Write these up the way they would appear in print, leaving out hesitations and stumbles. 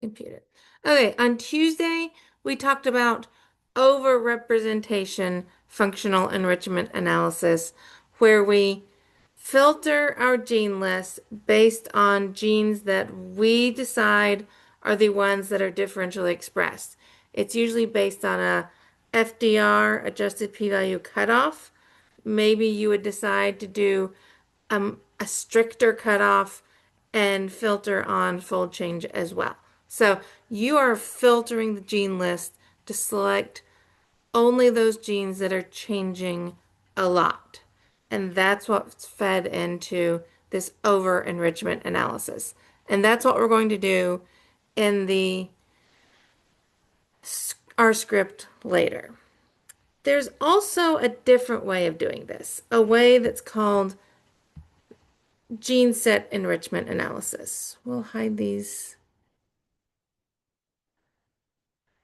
Computer. Okay, on Tuesday, we talked about overrepresentation functional enrichment analysis, where we filter our gene list based on genes that we decide are the ones that are differentially expressed. It's usually based on a FDR, adjusted p-value cutoff. Maybe you would decide to do a stricter cutoff and filter on fold change as well. So you are filtering the gene list to select only those genes that are changing a lot. And that's what's fed into this over enrichment analysis. And that's what we're going to do in the our script later. There's also a different way of doing this, a way that's called gene set enrichment analysis. We'll hide these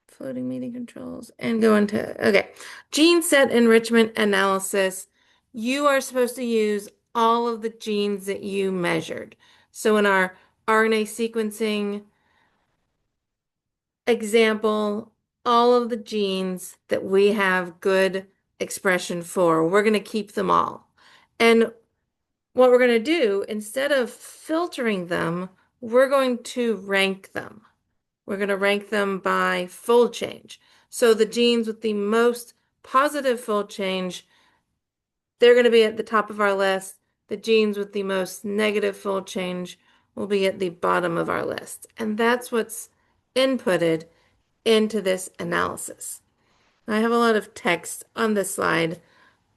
floating meeting controls and go into, okay. Gene set enrichment analysis. You are supposed to use all of the genes that you measured. So in our RNA sequencing example, all of the genes that we have good expression for, we're going to keep them all. And what we're going to do, instead of filtering them, we're going to rank them. We're going to rank them by fold change. So the genes with the most positive fold change, they're going to be at the top of our list. The genes with the most negative fold change will be at the bottom of our list. And that's what's inputted into this analysis. I have a lot of text on this slide.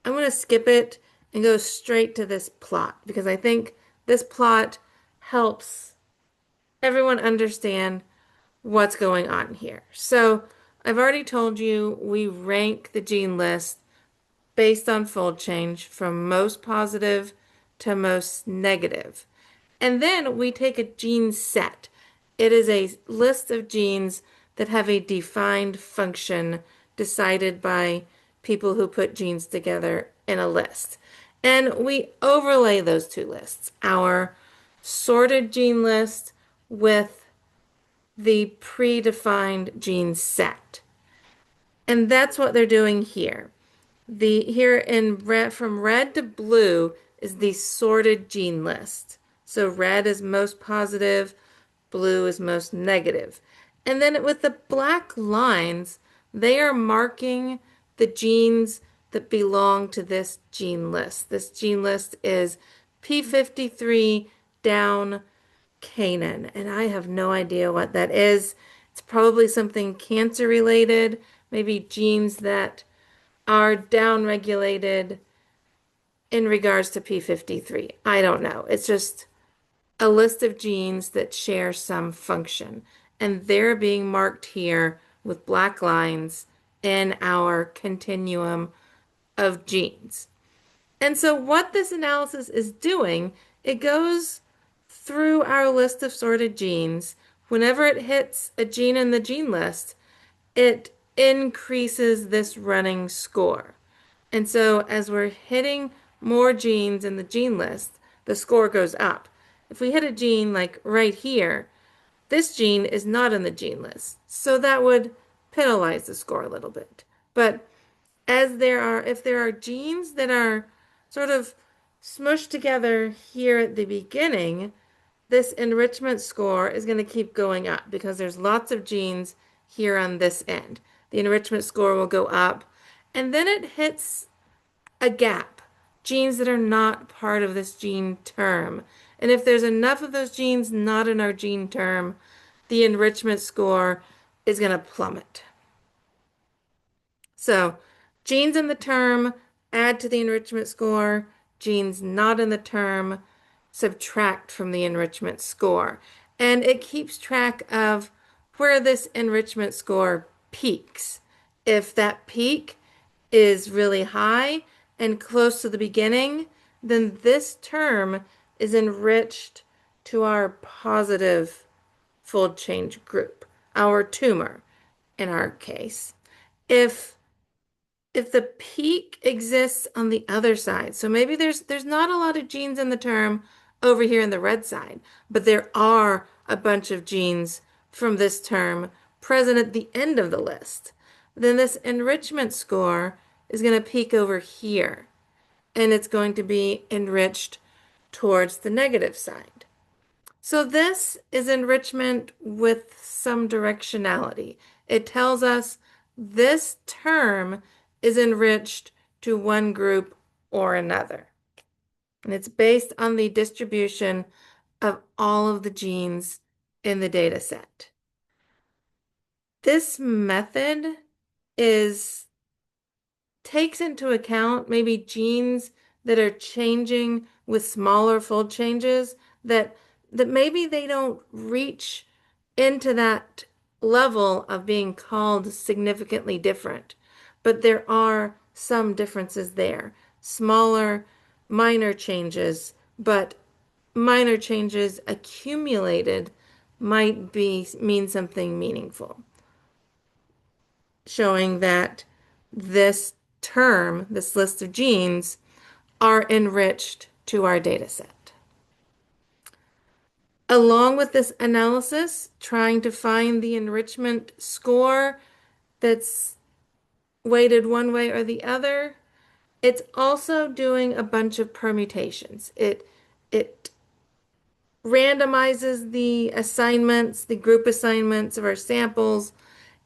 I'm going to skip it and go straight to this plot because I think this plot helps everyone understand what's going on here. So I've already told you we rank the gene list based on fold change from most positive to most negative. And then we take a gene set. It is a list of genes that have a defined function decided by people who put genes together in a list. And we overlay those two lists, our sorted gene list with the predefined gene set. And that's what they're doing here. The here in red from red to blue is the sorted gene list. So red is most positive, blue is most negative. And then with the black lines, they are marking the genes that belong to this gene list. This gene list is P53 down Canaan, and I have no idea what that is. It's probably something cancer related, maybe genes that are downregulated in regards to P53. I don't know. It's just a list of genes that share some function, and they're being marked here with black lines in our continuum of genes. And so what this analysis is doing, it goes through our list of sorted genes. Whenever it hits a gene in the gene list, it increases this running score. And so as we're hitting more genes in the gene list, the score goes up. If we hit a gene like right here, this gene is not in the gene list. So that would penalize the score a little bit. But if there are genes that are sort of smushed together here at the beginning, this enrichment score is going to keep going up because there's lots of genes here on this end. The enrichment score will go up, and then it hits a gap, genes that are not part of this gene term. And if there's enough of those genes not in our gene term, the enrichment score is going to plummet. So genes in the term add to the enrichment score, genes not in the term subtract from the enrichment score. And it keeps track of where this enrichment score peaks. If that peak is really high and close to the beginning, then this term is enriched to our positive fold change group, our tumor in our case. If if the peak exists on the other side, so maybe there's not a lot of genes in the term over here in the red side, but there are a bunch of genes from this term present at the end of the list, then this enrichment score is going to peak over here, and it's going to be enriched towards the negative side. So this is enrichment with some directionality. It tells us this term is enriched to one group or another. And it's based on the distribution of all of the genes in the data set. This method is takes into account maybe genes that are changing with smaller fold changes that maybe they don't reach into that level of being called significantly different. But there are some differences there. Smaller, minor changes, but minor changes accumulated might mean something meaningful, showing that this term, this list of genes, are enriched to our data set. Along with this analysis, trying to find the enrichment score that's weighted one way or the other, it's also doing a bunch of permutations. It randomizes the assignments, the group assignments of our samples,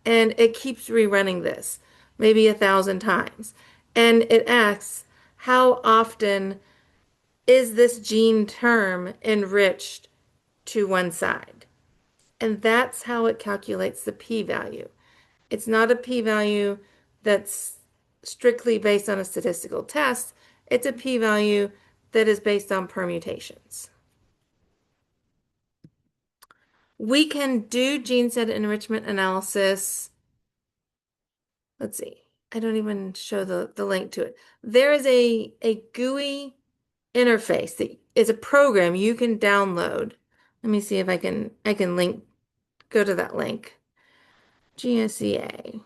and it keeps rerunning this, maybe 1,000 times. And it asks, how often is this gene term enriched to one side? And that's how it calculates the p-value. It's not a p-value that's strictly based on a statistical test. It's a p-value that is based on permutations. We can do gene set enrichment analysis. Let's see. I don't even show the link to it. There is a GUI interface that is a program you can download. Let me see if I can link, go to that link. GSEA,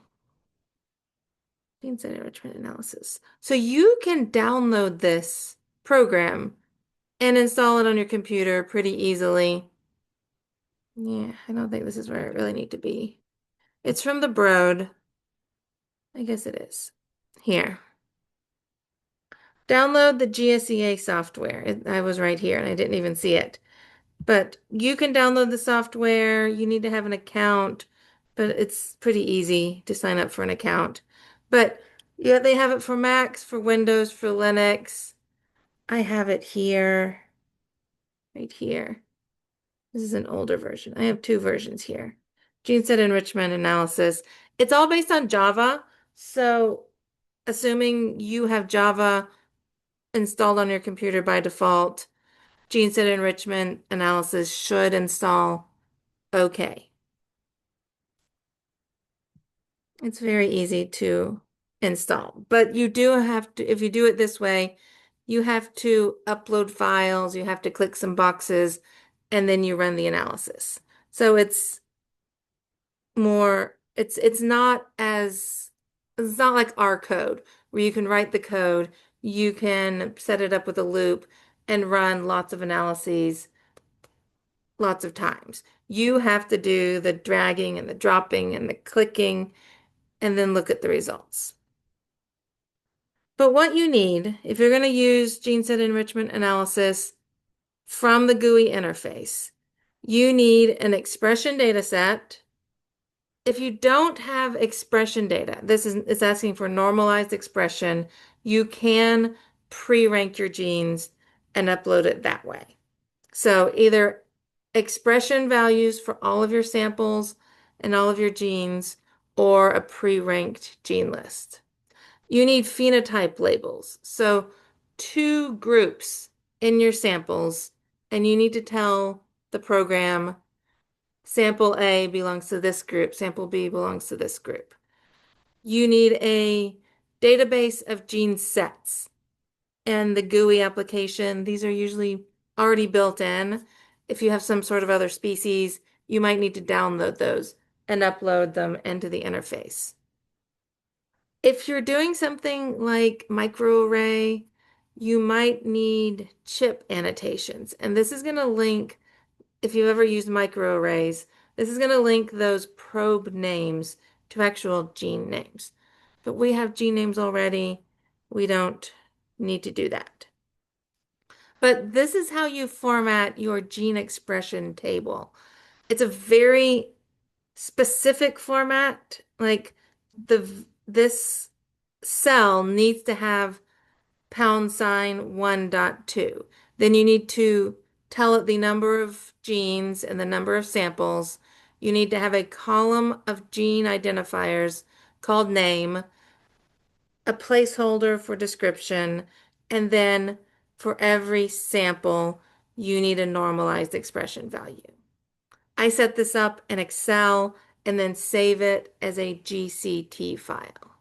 Gene Set Enrichment Analysis. So you can download this program and install it on your computer pretty easily. Yeah, I don't think this is where I really need to be. It's from the Broad. I guess it is. Here. Download the GSEA software. I was right here and I didn't even see it. But you can download the software. You need to have an account, but it's pretty easy to sign up for an account. But yeah, they have it for Macs, for Windows, for Linux. I have it here, right here. This is an older version. I have two versions here. Gene set enrichment analysis. It's all based on Java. So assuming you have Java installed on your computer by default, gene set enrichment analysis should install okay. It's very easy to install, but you do have to, if you do it this way, you have to upload files, you have to click some boxes, and then you run the analysis. So it's more, it's not as, it's not like our code where you can write the code, you can set it up with a loop and run lots of analyses lots of times. You have to do the dragging and the dropping and the clicking and then look at the results. But what you need, if you're going to use gene set enrichment analysis from the GUI interface, you need an expression data set. If you don't have expression data, it's asking for normalized expression, you can pre-rank your genes and upload it that way. So either expression values for all of your samples and all of your genes, or a pre-ranked gene list. You need phenotype labels. So two groups in your samples, and you need to tell the program sample A belongs to this group, sample B belongs to this group. You need a database of gene sets. And the GUI application, these are usually already built in. If you have some sort of other species, you might need to download those and upload them into the interface. If you're doing something like microarray, you might need chip annotations. And this is going to link, if you've ever used microarrays, This is going to link those probe names to actual gene names. But we have gene names already. We don't need to do that. But this is how you format your gene expression table. It's a very specific format. Like this cell needs to have #1.2. Then you need to tell it the number of genes and the number of samples. You need to have a column of gene identifiers called name, a placeholder for description, and then for every sample, you need a normalized expression value. I set this up in Excel and then save it as a GCT file.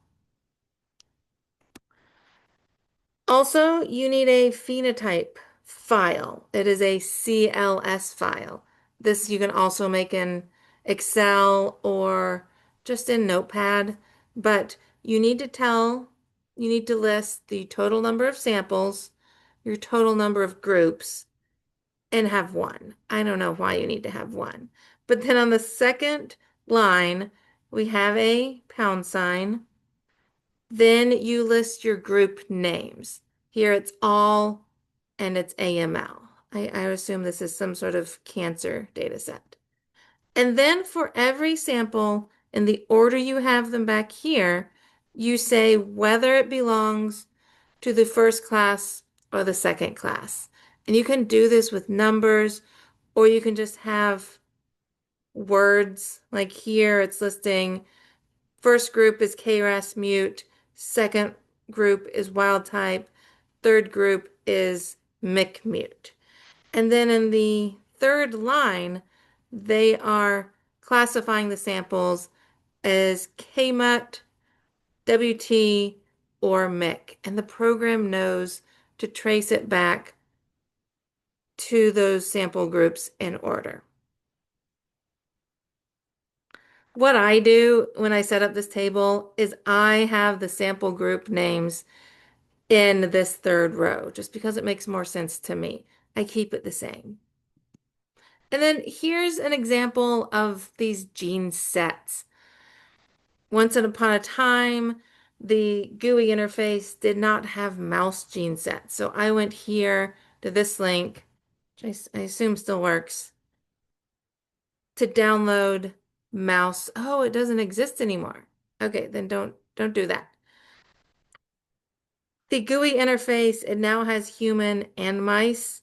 Also, you need a phenotype file. It is a CLS file. This you can also make in Excel or just in Notepad, but you need to list the total number of samples, your total number of groups, and have one. I don't know why you need to have one. But then on the second line, we have a #. Then you list your group names. Here it's all and it's AML. I assume this is some sort of cancer data set. And then for every sample, in the order you have them back here, you say whether it belongs to the first class or the second class. And you can do this with numbers, or you can just have words. Like here, it's listing first group is KRAS mute, second group is wild type, third group is MYC mute. And then in the third line, they are classifying the samples as KMUT, WT, or MYC. And the program knows to trace it back to those sample groups in order. What I do when I set up this table is I have the sample group names in this third row, just because it makes more sense to me. I keep it the same. And then here's an example of these gene sets. Once upon a time, the GUI interface did not have mouse gene sets. So I went here to this link, which I assume still works, to download mouse. Oh, it doesn't exist anymore. Okay, then don't do that. The GUI interface, it now has human and mice.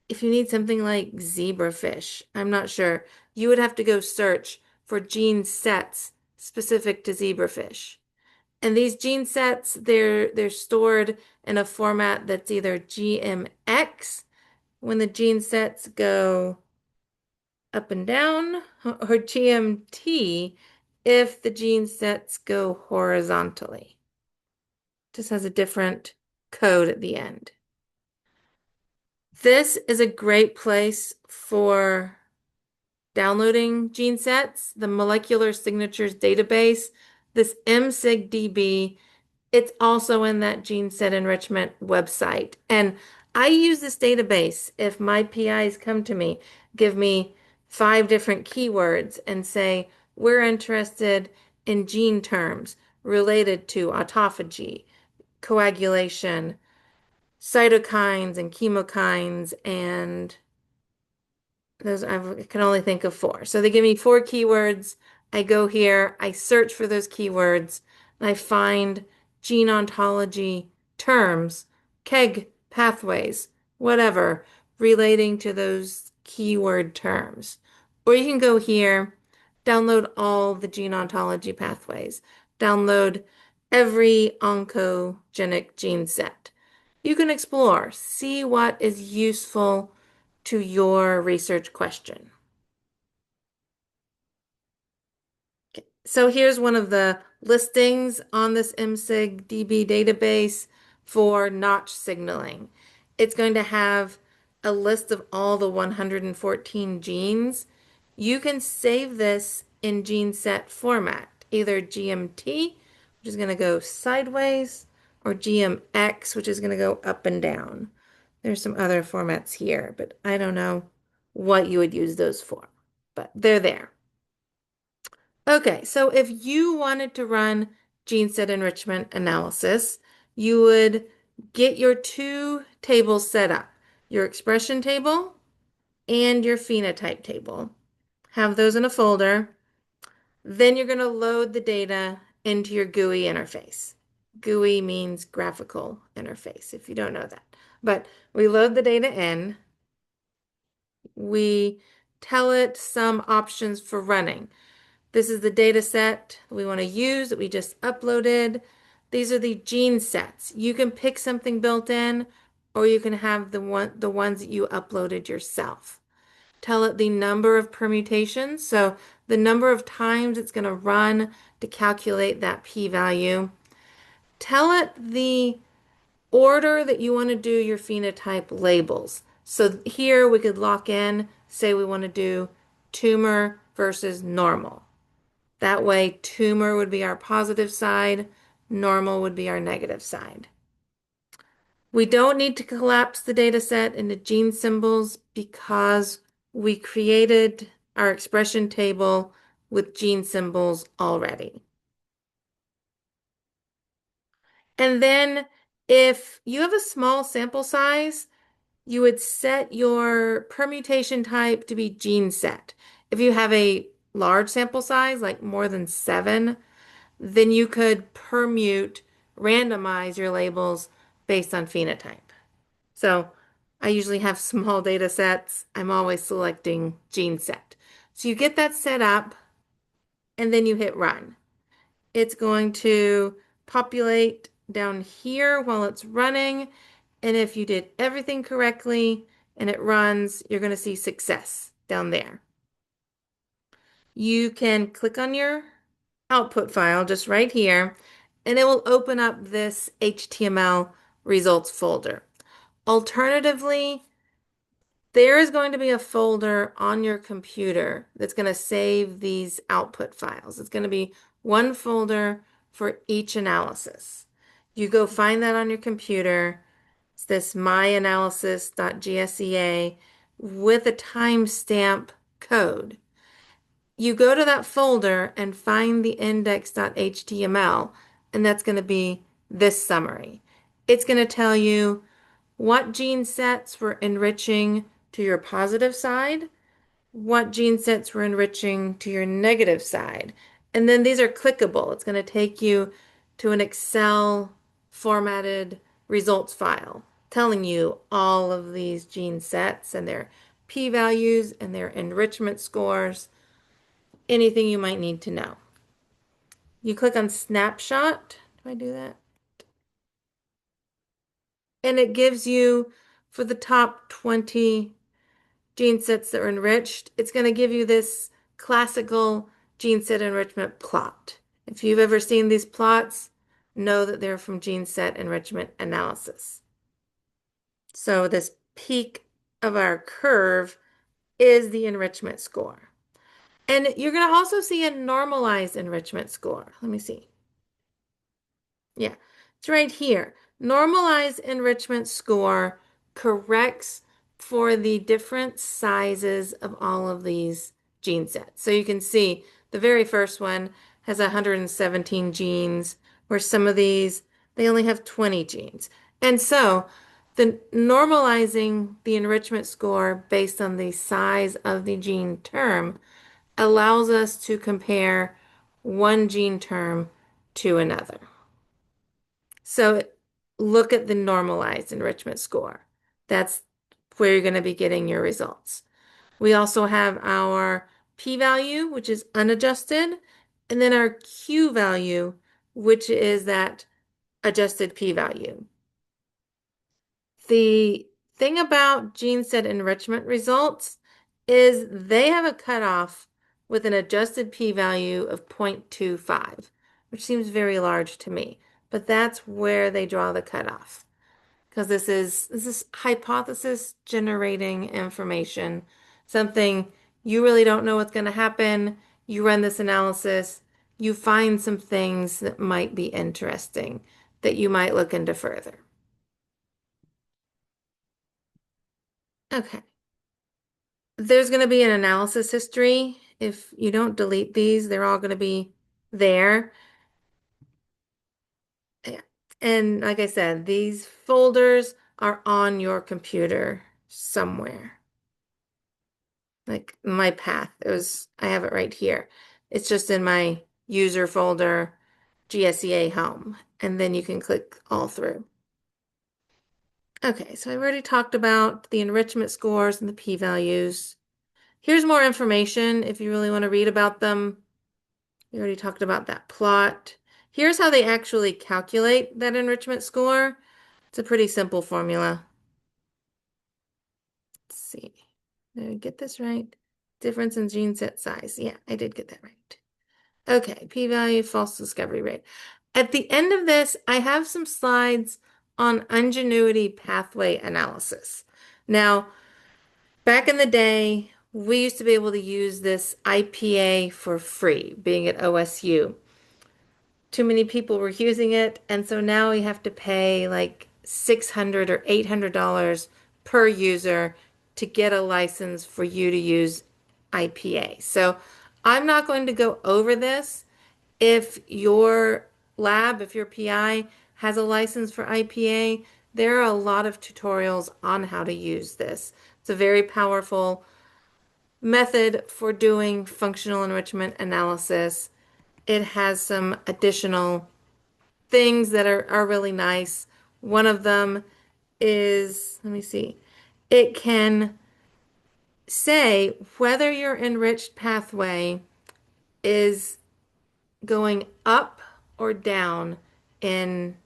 If you need something like zebrafish, I'm not sure, you would have to go search for gene sets specific to zebrafish. And these gene sets, they're stored in a format that's either GMX when the gene sets go up and down, or GMT if the gene sets go horizontally. Just has a different code at the end. This is a great place for downloading gene sets, the molecular signatures database, this MSigDB. It's also in that gene set enrichment website. And I use this database if my PIs come to me, give me 5 different keywords and say, we're interested in gene terms related to autophagy, coagulation, cytokines and chemokines, and those I can only think of 4. So they give me 4 keywords. I go here, I search for those keywords, and I find gene ontology terms, KEGG pathways, whatever, relating to those keyword terms. Or you can go here, download all the gene ontology pathways, download every oncogenic gene set. You can explore, see what is useful to your research question. So here's one of the listings on this MSigDB database for notch signaling. It's going to have a list of all the 114 genes. You can save this in gene set format, either GMT, which is going to go sideways, or GMX, which is going to go up and down. There's some other formats here, but I don't know what you would use those for, but they're there. Okay, so if you wanted to run gene set enrichment analysis, you would get your two tables set up, your expression table and your phenotype table. Have those in a folder. Then you're going to load the data into your GUI interface. GUI means graphical interface, if you don't know that. But we load the data in. We tell it some options for running. This is the data set we want to use that we just uploaded. These are the gene sets. You can pick something built in, or you can have the ones that you uploaded yourself. Tell it the number of permutations, so the number of times it's going to run to calculate that p-value. Tell it the order that you want to do your phenotype labels. So here we could lock in, say we want to do tumor versus normal. That way, tumor would be our positive side, normal would be our negative side. We don't need to collapse the data set into gene symbols because we created our expression table with gene symbols already. And then if you have a small sample size, you would set your permutation type to be gene set. If you have a large sample size, like more than 7, then you could permute, randomize your labels based on phenotype. So I usually have small data sets. I'm always selecting gene set. So you get that set up and then you hit run. It's going to populate down here while it's running. And if you did everything correctly and it runs, you're going to see success down there. You can click on your output file just right here, and it will open up this HTML results folder. Alternatively, there is going to be a folder on your computer that's going to save these output files. It's going to be one folder for each analysis. You go find that on your computer. It's this myanalysis.gsea with a timestamp code. You go to that folder and find the index.html, and that's going to be this summary. It's going to tell you what gene sets were enriching to your positive side, what gene sets were enriching to your negative side. And then these are clickable. It's going to take you to an Excel formatted results file telling you all of these gene sets and their p-values and their enrichment scores, anything you might need to know. You click on snapshot. Do I do that? And it gives you for the top 20 gene sets that are enriched, it's going to give you this classical gene set enrichment plot. If you've ever seen these plots, know that they're from gene set enrichment analysis. So this peak of our curve is the enrichment score. And you're going to also see a normalized enrichment score. Let me see. Yeah, it's right here. Normalized enrichment score corrects for the different sizes of all of these gene sets. So you can see the very first one has 117 genes, where some of these, they only have 20 genes. And so the normalizing the enrichment score based on the size of the gene term allows us to compare one gene term to another. So look at the normalized enrichment score. That's where you're going to be getting your results. We also have our p-value, which is unadjusted, and then our q-value, which is that adjusted p-value. The thing about gene set enrichment results is they have a cutoff with an adjusted p-value of 0.25, which seems very large to me, but that's where they draw the cutoff. Because this is hypothesis generating information, something you really don't know what's going to happen. You run this analysis, you find some things that might be interesting that you might look into further. Okay. There's going to be an analysis history If you don't delete these, they're all going to be there. Yeah. And like I said, these folders are on your computer somewhere. Like my path, I have it right here. It's just in my user folder, GSEA home, and then you can click all through. Okay, so I've already talked about the enrichment scores and the p-values. Here's more information if you really want to read about them. We already talked about that plot. Here's how they actually calculate that enrichment score. It's a pretty simple formula. Let's see. Did I get this right? Difference in gene set size. Yeah, I did get that right. Okay, p-value, false discovery rate. At the end of this, I have some slides on ingenuity pathway analysis. Now, back in the day, we used to be able to use this IPA for free, being at OSU. Too many people were using it, and so now we have to pay like $600 or $800 per user to get a license for you to use IPA. So I'm not going to go over this. If your lab, if your PI has a license for IPA, there are a lot of tutorials on how to use this. It's a very powerful method for doing functional enrichment analysis. It has some additional things that are really nice. One of them is, let me see, it can say whether your enriched pathway is going up or down in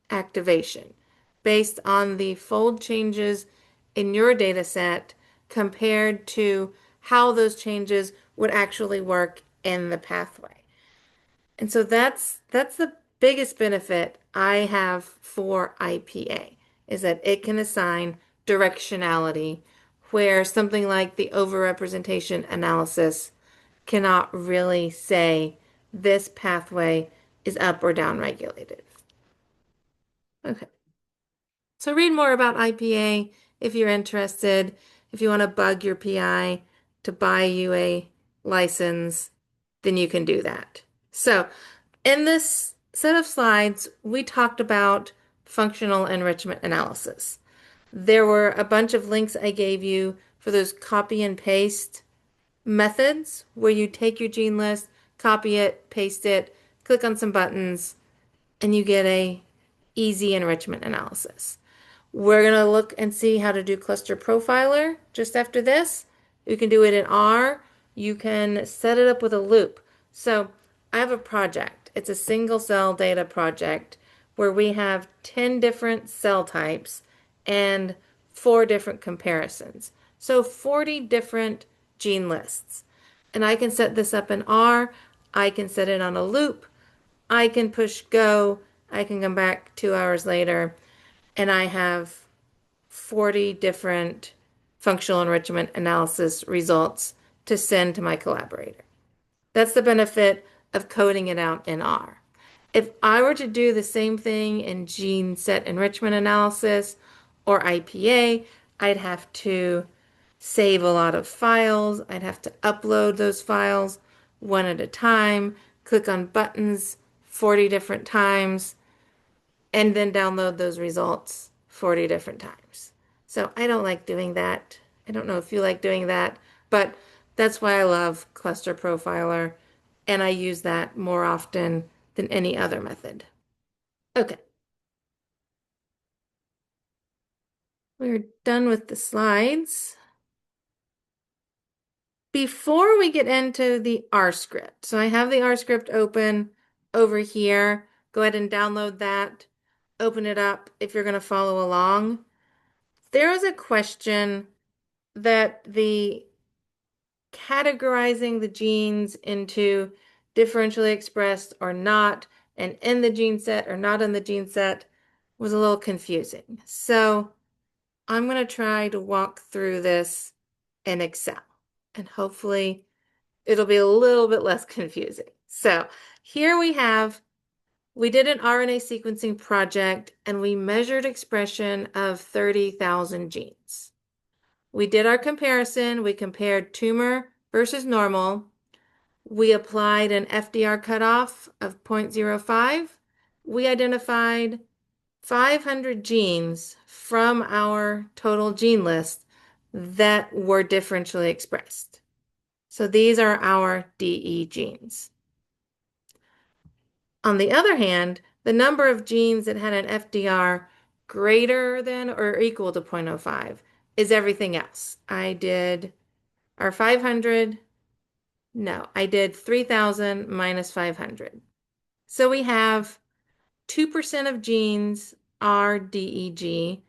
activation based on the fold changes in your data set compared to how those changes would actually work in the pathway. And so that's the biggest benefit I have for IPA is that it can assign directionality where something like the overrepresentation analysis cannot really say this pathway is up or down regulated. Okay. So read more about IPA if you're interested. If you want to bug your PI to buy you a license, then you can do that. So in this set of slides, we talked about functional enrichment analysis. There were a bunch of links I gave you for those copy and paste methods where you take your gene list, copy it, paste it, click on some buttons, and you get a easy enrichment analysis. We're going to look and see how to do cluster profiler just after this. You can do it in R. You can set it up with a loop. So I have a project. It's a single cell data project where we have 10 different cell types and 4 different comparisons. So 40 different gene lists. And I can set this up in R. I can set it on a loop. I can push go. I can come back 2 hours later and I have 40 different functional enrichment analysis results to send to my collaborator. That's the benefit of coding it out in R. If I were to do the same thing in gene set enrichment analysis or IPA, I'd have to save a lot of files. I'd have to upload those files one at a time, click on buttons 40 different times, and then download those results 40 different times. So I don't like doing that. I don't know if you like doing that, but that's why I love Cluster Profiler, and I use that more often than any other method. Okay, we're done with the slides. Before we get into the R script, so I have the R script open over here. Go ahead and download that. Open it up if you're going to follow along. There is a question that the categorizing the genes into differentially expressed or not, and in the gene set or not in the gene set was a little confusing. So I'm going to try to walk through this in Excel, and hopefully it'll be a little bit less confusing. So here we did an RNA sequencing project and we measured expression of 30,000 genes. We did our comparison. We compared tumor versus normal. We applied an FDR cutoff of 0.05. We identified 500 genes from our total gene list that were differentially expressed. So these are our DE genes. On the other hand, the number of genes that had an FDR greater than or equal to 0.05 is everything else. I did our 500. No, I did 3,000 minus 500. So we have 2% of genes are DEG,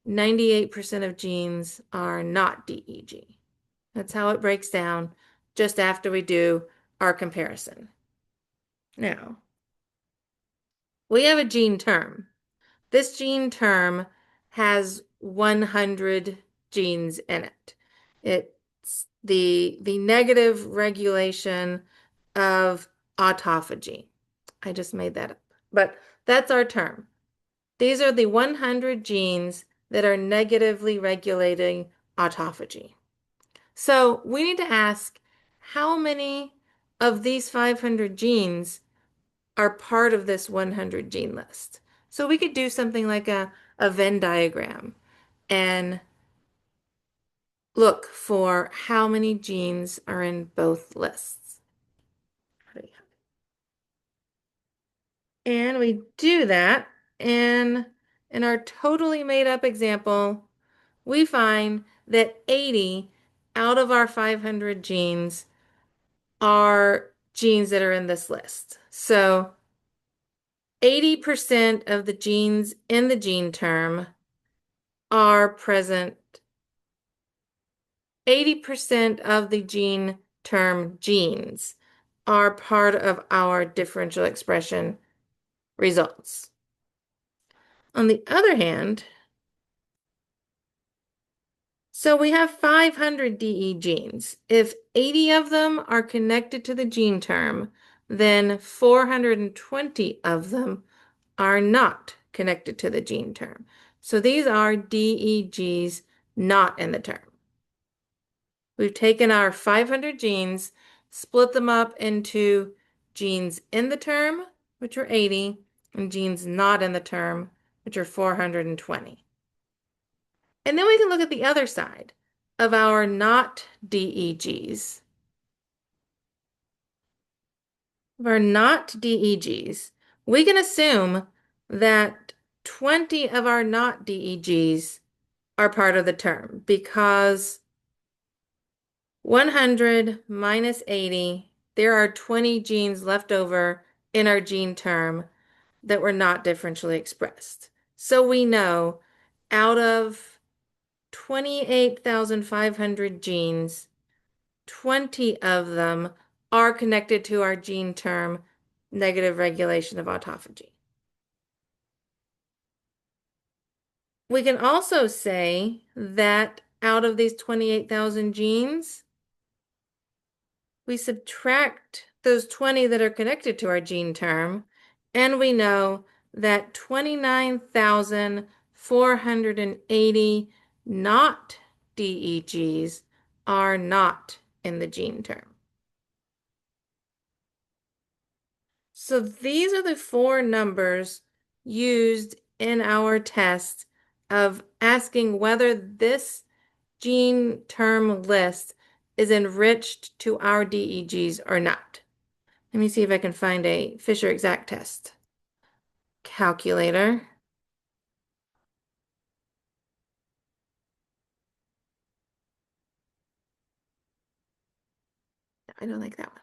98% of genes are not DEG. That's how it breaks down just after we do our comparison. Now, we have a gene term. This gene term has 100 genes in it. It's the negative regulation of autophagy. I just made that up. But that's our term. These are the 100 genes that are negatively regulating autophagy. So we need to ask how many of these 500 genes are part of this 100 gene list. So we could do something like a Venn diagram and look for how many genes are in both lists. And we do that, and in our totally made up example, we find that 80 out of our 500 genes are genes that are in this list. So 80% of the genes in the gene term are present. 80% of the gene term genes are part of our differential expression results. On the other hand, so we have 500 DE genes. If 80 of them are connected to the gene term, then 420 of them are not connected to the gene term. So these are DEGs not in the term. We've taken our 500 genes, split them up into genes in the term, which are 80, and genes not in the term, which are 420. And then we can look at the other side of our not DEGs. Of our not DEGs, we can assume that 20 of our not DEGs are part of the term because 100 minus 80, there are 20 genes left over in our gene term that were not differentially expressed. So we know out of 28,500 genes, 20 of them are connected to our gene term negative regulation of autophagy. We can also say that out of these 28,000 genes, we subtract those 20 that are connected to our gene term, and we know that 29,480 not DEGs are not in the gene term. So these are the four numbers used in our test of asking whether this gene term list is enriched to our DEGs or not. Let me see if I can find a Fisher exact test calculator. I don't like that one.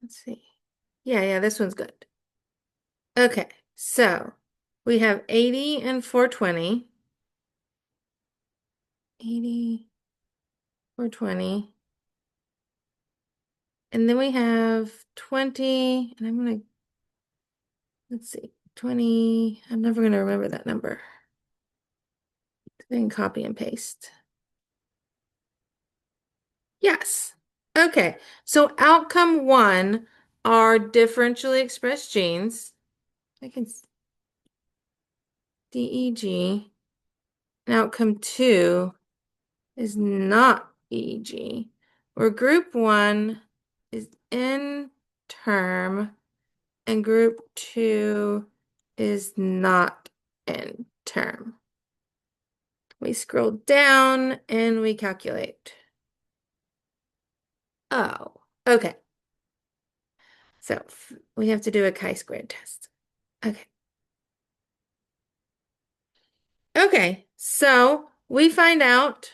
Let's see. Yeah, this one's good. Okay, so we have 80 and 420. 80, 420. And then we have 20, and let's see, 20. I'm never going to remember that number. Then copy and paste. Yes. Okay, so outcome one are differentially expressed genes. I can DEG. And outcome two is not EEG, where group one is in term and group two is not in term. We scroll down and we calculate. Oh, okay. So we have to do a chi-squared test. Okay. Okay, so we find out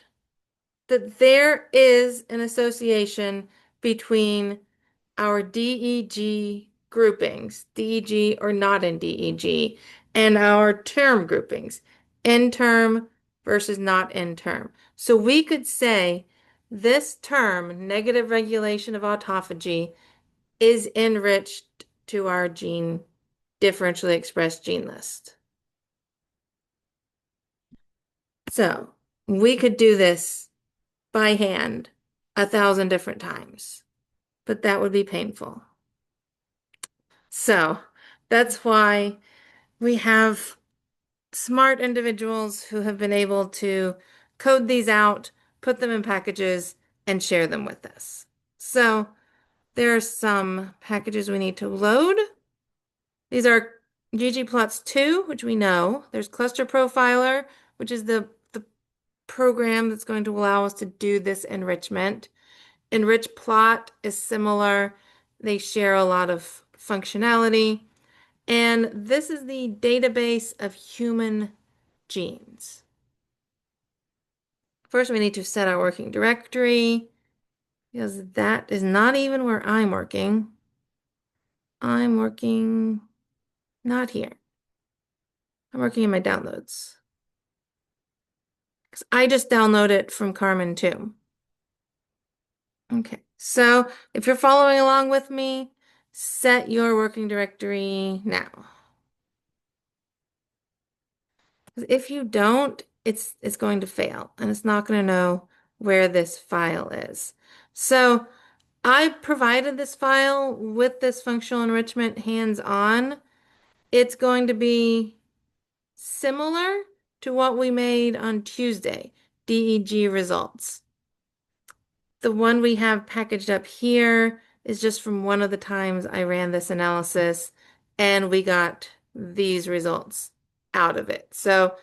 that there is an association between our DEG groupings, DEG or not in DEG, and our term groupings, in term versus not in term. So we could say this term, negative regulation of autophagy, is enriched to our gene differentially expressed gene list. So we could do this by hand 1,000 different times, but that would be painful. So that's why we have smart individuals who have been able to code these out, put them in packages, and share them with us. So there are some packages we need to load. These are ggplots 2, which we know. There's cluster profiler, which is the program that's going to allow us to do this enrichment. Enrich plot is similar. They share a lot of functionality. And this is the database of human genes. First, we need to set our working directory because that is not even where I'm working. I'm working not here. I'm working in my downloads because I just download it from Carmen too. Okay, so if you're following along with me, set your working directory now. If you don't, it's going to fail and it's not going to know where this file is. So I provided this file with this functional enrichment hands-on. It's going to be similar to what we made on Tuesday, DEG results. The one we have packaged up here is just from one of the times I ran this analysis and we got these results out of it. So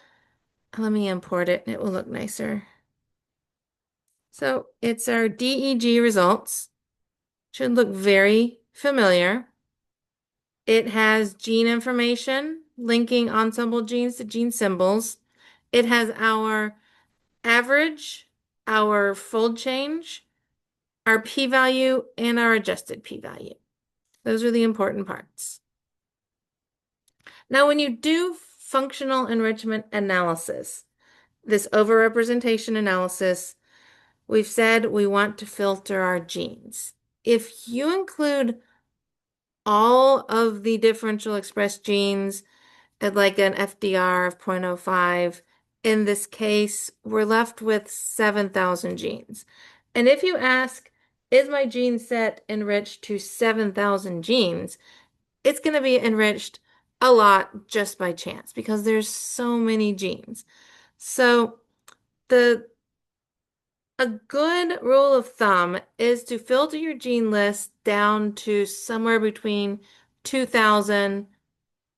let me import it and it will look nicer. So it's our DEG results. Should look very familiar. It has gene information, linking ensemble genes to gene symbols. It has our average, our fold change, our p-value, and our adjusted p-value. Those are the important parts. Now, when you do functional enrichment analysis, this overrepresentation analysis, we've said we want to filter our genes. If you include all of the differential expressed genes at like an FDR of 0.05, in this case, we're left with 7,000 genes. And if you ask, is my gene set enriched to 7,000 genes? It's going to be enriched a lot just by chance because there's so many genes. So a good rule of thumb is to filter your gene list down to somewhere between 2,000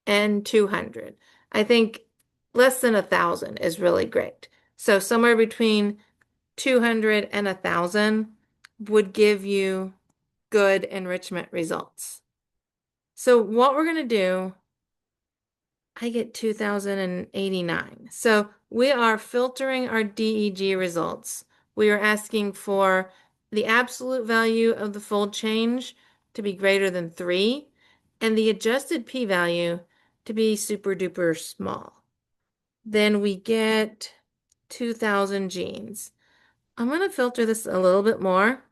and 200. I think less than 1,000 is really great. So somewhere between 200 and 1,000 would give you good enrichment results. So what we're going to do, I get 2,089. So we are filtering our DEG results. We are asking for the absolute value of the fold change to be greater than 3 and the adjusted p-value to be super duper small. Then we get 2,000 genes. I'm going to filter this a little bit more.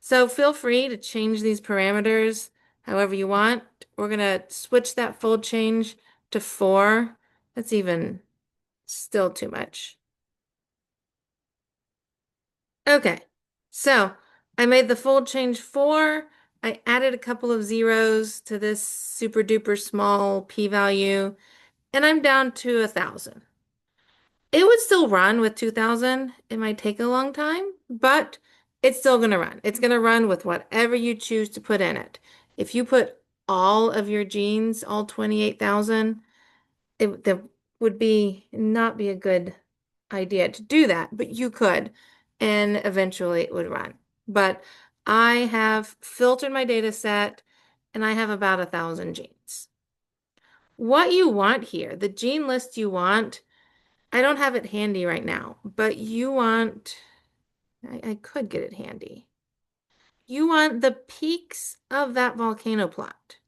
So feel free to change these parameters however you want. We're going to switch that fold change to 4. That's even still too much. Okay, so I made the fold change 4. I added a couple of zeros to this super duper small p-value, and I'm down to 1,000. It would still run with 2000. It might take a long time, but it's still going to run. It's going to run with whatever you choose to put in it. If you put all of your genes, all 28,000, that would be not be a good idea to do that, but you could, and eventually it would run. But I have filtered my data set and I have about 1,000 genes. What you want here, the gene list you want, I don't have it handy right now, but you want, I could get it handy. You want the peaks of that volcano plot.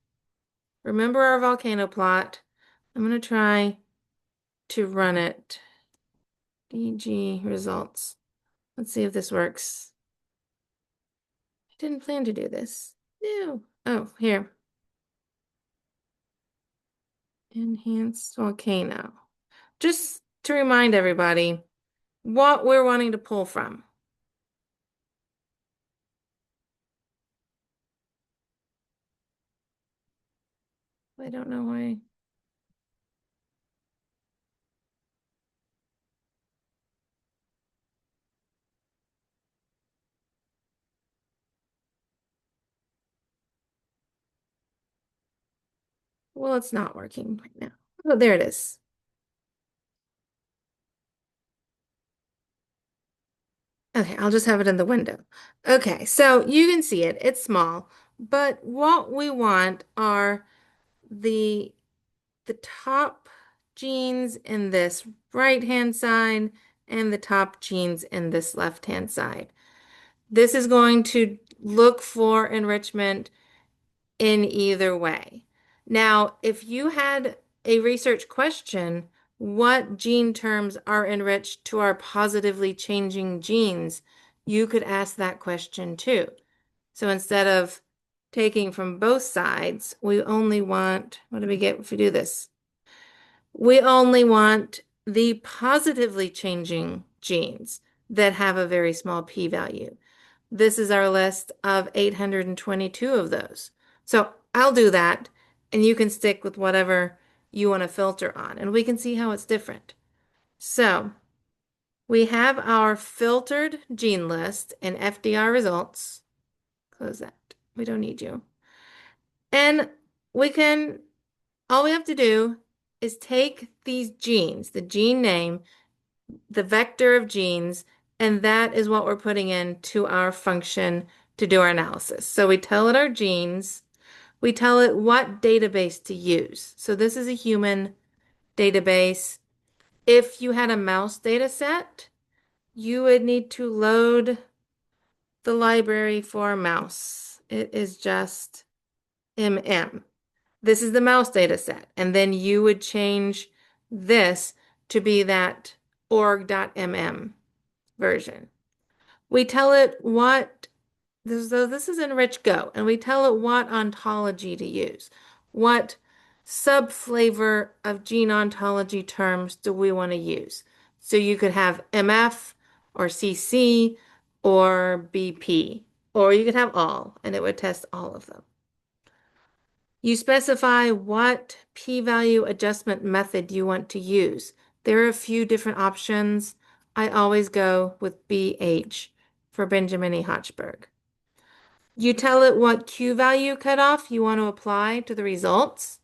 Remember our volcano plot. I'm going to try to run it. DG results. Let's see if this works. I didn't plan to do this. No. Oh, here. Enhanced volcano. Just to remind everybody what we're wanting to pull from. I don't know why. Well, it's not working right now. Oh, there it is. Okay, I'll just have it in the window. Okay, so you can see it. It's small, but what we want are the the top genes in this right-hand side and the top genes in this left-hand side. This is going to look for enrichment in either way. Now, if you had a research question, what gene terms are enriched to our positively changing genes, you could ask that question too. So instead of taking from both sides, we only want, what do we get if we do this? We only want the positively changing genes that have a very small p-value. This is our list of 822 of those. So I'll do that, and you can stick with whatever you want to filter on, and we can see how it's different. So we have our filtered gene list in FDR results. Close that. We don't need you. And we can, all we have to do is take these genes, the gene name, the vector of genes, and that is what we're putting into our function to do our analysis. So we tell it our genes, we tell it what database to use. So this is a human database. If you had a mouse data set, you would need to load the library for mouse. It is just MM. This is the mouse data set. And then you would change this to be that org.mm version. We tell it what, so this is Enrich Go, and we tell it what ontology to use. What subflavor of gene ontology terms do we want to use? So you could have MF or CC or BP, or you could have all, and it would test all of them. You specify what p-value adjustment method you want to use. There are a few different options. I always go with BH for Benjamin E. Hochberg. You tell it what q-value cutoff you want to apply to the results.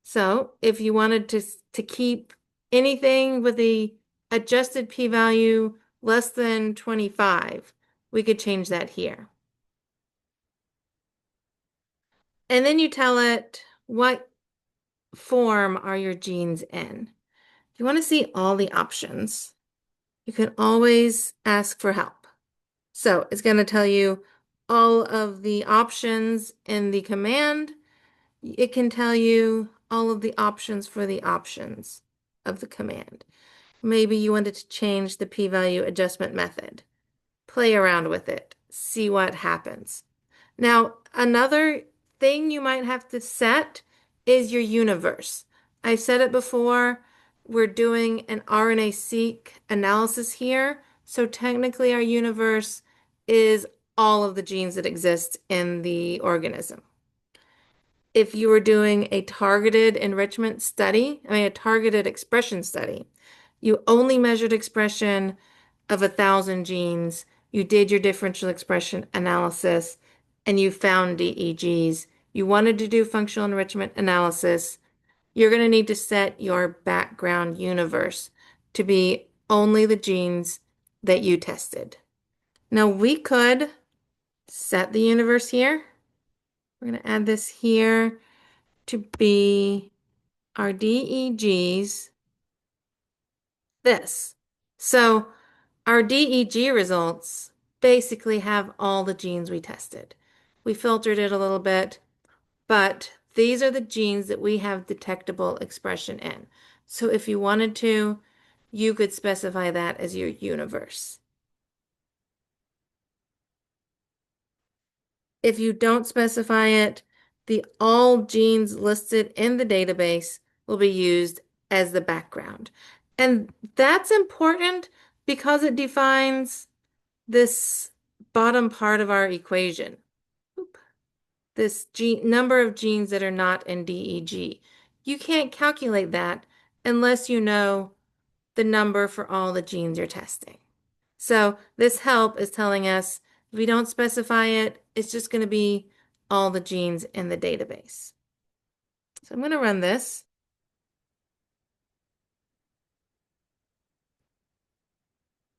So if you wanted to keep anything with the adjusted p-value less than 25, we could change that here. And then you tell it what form are your genes in. If you want to see all the options, you can always ask for help. So it's going to tell you all of the options in the command. It can tell you all of the options for the options of the command. Maybe you wanted to change the p-value adjustment method. Play around with it. See what happens. Now, another thing you might have to set is your universe. I've said it before, we're doing an RNA-seq analysis here. So technically our universe is all of the genes that exist in the organism. If you were doing a targeted enrichment study, I mean a targeted expression study, You only measured expression of 1,000 genes. You did your differential expression analysis and you found DEGs. You wanted to do functional enrichment analysis. You're going to need to set your background universe to be only the genes that you tested. Now we could set the universe here. We're going to add this here to be our DEGs, this. So our DEG results basically have all the genes we tested. We filtered it a little bit, but these are the genes that we have detectable expression in. So if you wanted to, you could specify that as your universe. If you don't specify it, the all genes listed in the database will be used as the background. And that's important because it defines this bottom part of our equation. This gene, number of genes that are not in DEG. You can't calculate that unless you know the number for all the genes you're testing. So this help is telling us if we don't specify it, it's just going to be all the genes in the database. So I'm going to run this.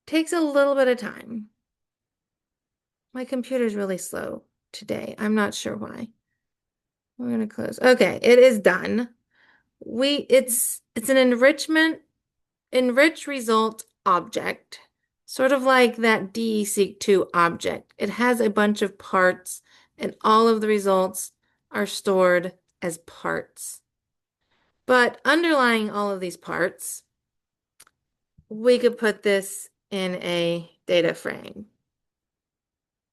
Takes a little bit of time. My computer's really slow today. I'm not sure why. We're going to close. Okay, it is done. It's an enrich result object, sort of like that DESeq2 object. It has a bunch of parts, and all of the results are stored as parts. But underlying all of these parts, we could put this in a data frame.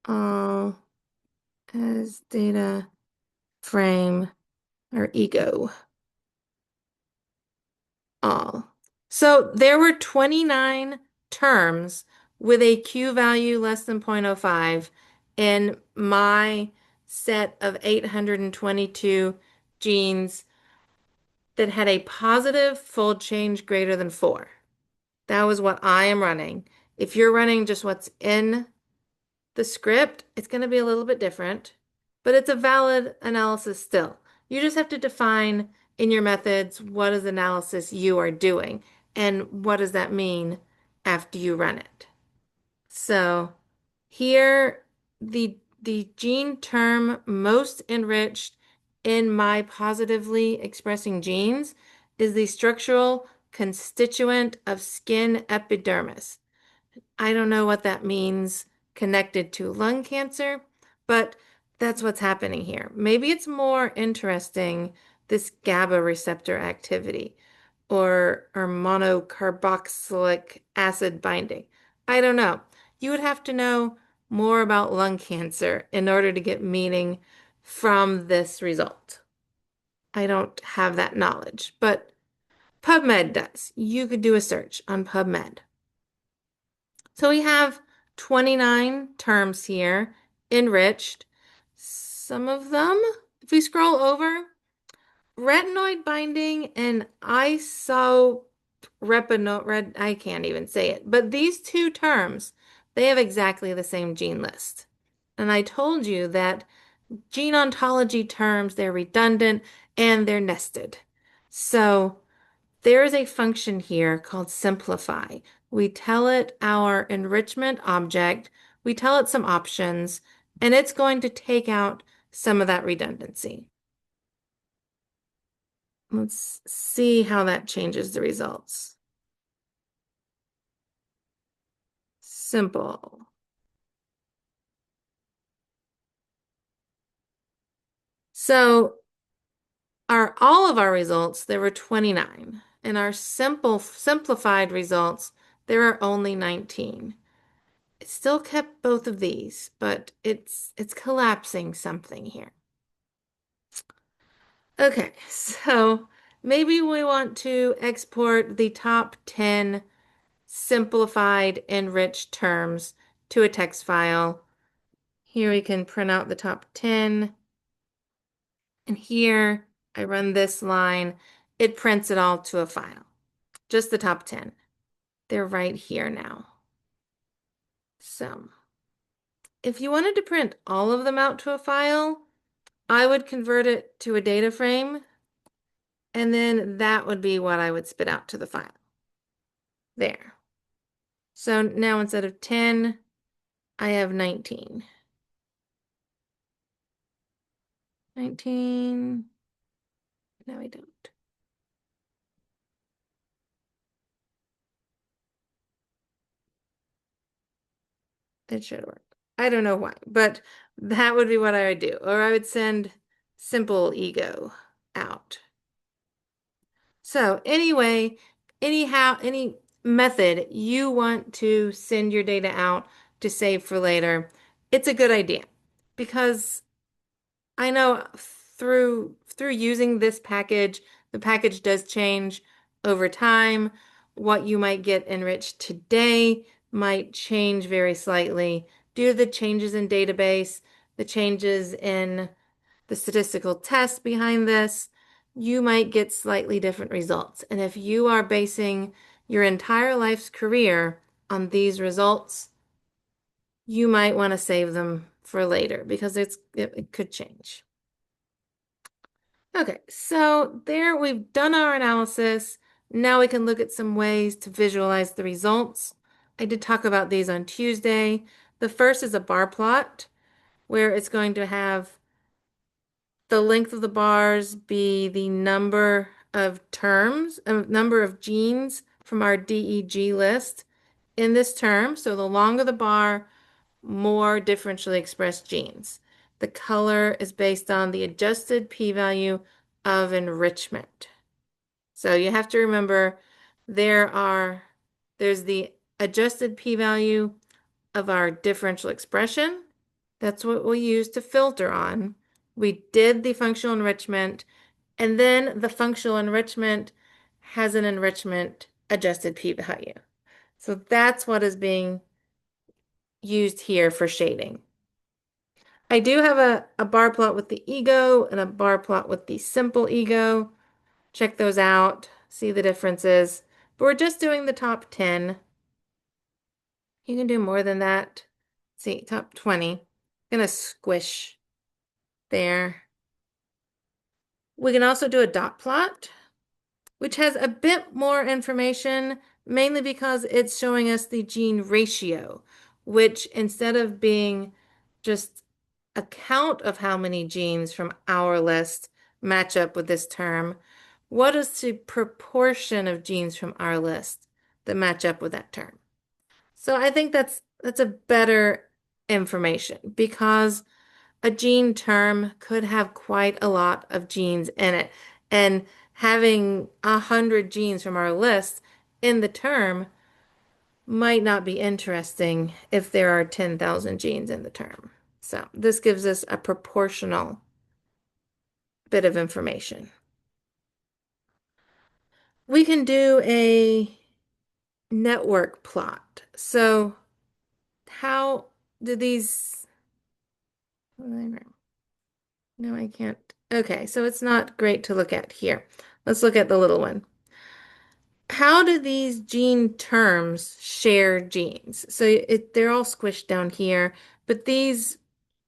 All as data frame or ego. All. So there were 29 terms with a Q value less than 0.05 in my set of 822 genes that had a positive fold change greater than 4. That was what I am running. If you're running just what's in the script, it's going to be a little bit different, but it's a valid analysis still. You just have to define in your methods what is analysis you are doing and what does that mean after you run it. So here, the gene term most enriched in my positively expressing genes is the structural constituent of skin epidermis. I don't know what that means connected to lung cancer, but that's what's happening here. Maybe it's more interesting, this GABA receptor activity or monocarboxylic acid binding. I don't know. You would have to know more about lung cancer in order to get meaning from this result. I don't have that knowledge, but PubMed does. You could do a search on PubMed. So we have 29 terms here, enriched. Some of them, if we scroll over, retinoid binding and I can't even say it, but these two terms, they have exactly the same gene list. And I told you that gene ontology terms, they're redundant and they're nested. So there is a function here called simplify. We tell it our enrichment object, we tell it some options, and it's going to take out some of that redundancy. Let's see how that changes the results. Simple. So all of our results, there were 29. In our simplified results, there are only 19. It still kept both of these, but it's collapsing something here. Okay, so maybe we want to export the top 10 simplified enriched terms to a text file. Here we can print out the top 10. And here I run this line. It prints it all to a file, just the top 10. They're right here now. So if you wanted to print all of them out to a file, I would convert it to a data frame, and then that would be what I would spit out to the file. There. So now instead of 10, I have 19. 19. No, I don't. It should work. I don't know why, but that would be what I would do. Or I would send simple ego out. So anyway, anyhow, any method you want to send your data out to save for later, it's a good idea because I know through using this package, the package does change over time. What you might get enriched today might change very slightly due to the changes in database, the changes in the statistical test behind this. You might get slightly different results. And if you are basing your entire life's career on these results, you might want to save them for later because it could change. Okay, so there we've done our analysis. Now we can look at some ways to visualize the results. I did talk about these on Tuesday. The first is a bar plot where it's going to have the length of the bars be the number of terms, number of genes from our DEG list in this term. So the longer the bar, more differentially expressed genes. The color is based on the adjusted p-value of enrichment. So you have to remember there's the adjusted p-value of our differential expression. That's what we'll use to filter on. We did the functional enrichment, and then the functional enrichment has an enrichment adjusted p-value. So that's what is being used here for shading. I do have a bar plot with the ego and a bar plot with the simple ego. Check those out, see the differences. But we're just doing the top 10. You can do more than that. See, top 20. I'm gonna squish there. We can also do a dot plot, which has a bit more information, mainly because it's showing us the gene ratio, which instead of being just a count of how many genes from our list match up with this term, what is the proportion of genes from our list that match up with that term? So I think that's a better information because a gene term could have quite a lot of genes in it. And having 100 genes from our list in the term might not be interesting if there are 10,000 genes in the term. So this gives us a proportional bit of information. We can do a network plot. So how do these... No, I can't. Okay, so it's not great to look at here. Let's look at the little one. How do these gene terms share genes? So they're all squished down here, but these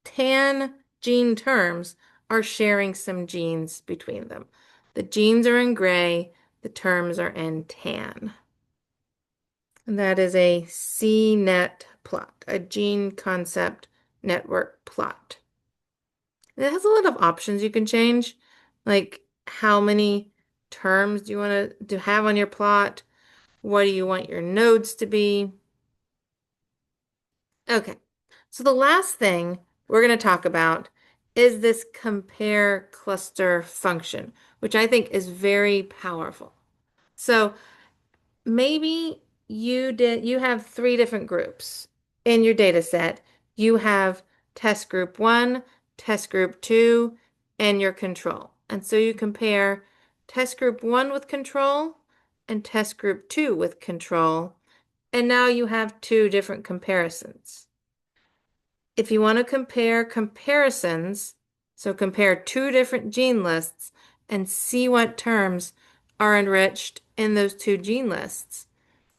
tan gene terms are sharing some genes between them. The genes are in gray, the terms are in tan. And that is a CNET plot, a gene concept network plot. It has a lot of options you can change, like how many terms do you want to have on your plot? What do you want your nodes to be? Okay, so the last thing we're going to talk about is this compare cluster function, which I think is very powerful. So maybe you have three different groups in your data set. You have test group 1, test group 2, and your control. And so you compare test group 1 with control and test group 2 with control. And now you have two different comparisons. If you want to compare comparisons, so compare two different gene lists and see what terms are enriched in those two gene lists,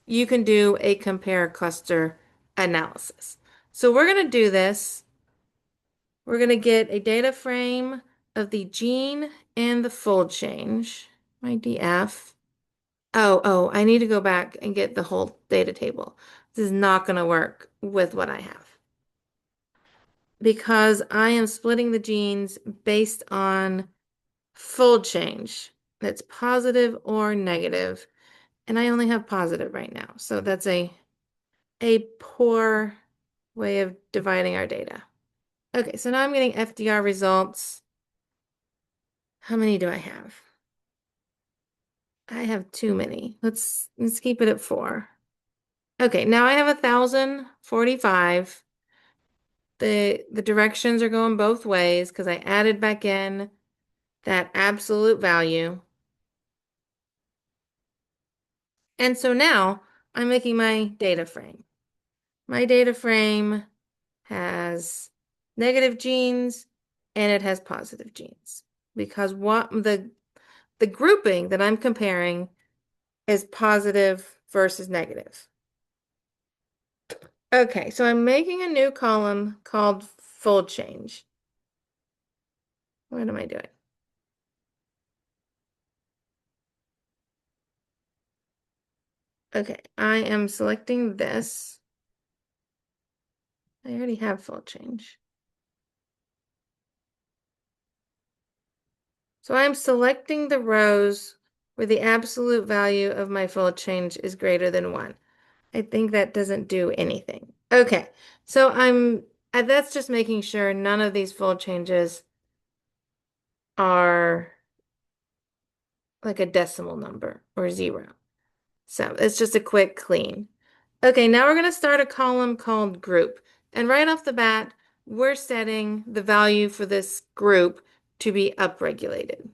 you can do a compare cluster analysis. So we're going to do this. We're going to get a data frame of the gene and the fold change, my DF. Oh, I need to go back and get the whole data table. This is not going to work with what I have because I am splitting the genes based on fold change. That's positive or negative, and I only have positive right now. So that's a poor way of dividing our data. Okay, so now I'm getting FDR results. How many do I have? I have too many. Let's keep it at 4. Okay, now I have 1,045. The directions are going both ways because I added back in that absolute value. And so now I'm making my data frame. My data frame has negative genes and it has positive genes because what the grouping that I'm comparing is positive versus negative. Okay, so I'm making a new column called fold change. What am I doing? Okay, I am selecting this. I already have fold change. So I'm selecting the rows where the absolute value of my fold change is greater than 1. I think that doesn't do anything. Okay, so that's just making sure none of these fold changes are like a decimal number or 0. So it's just a quick clean. Okay, now we're going to start a column called group. And right off the bat, we're setting the value for this group to be upregulated.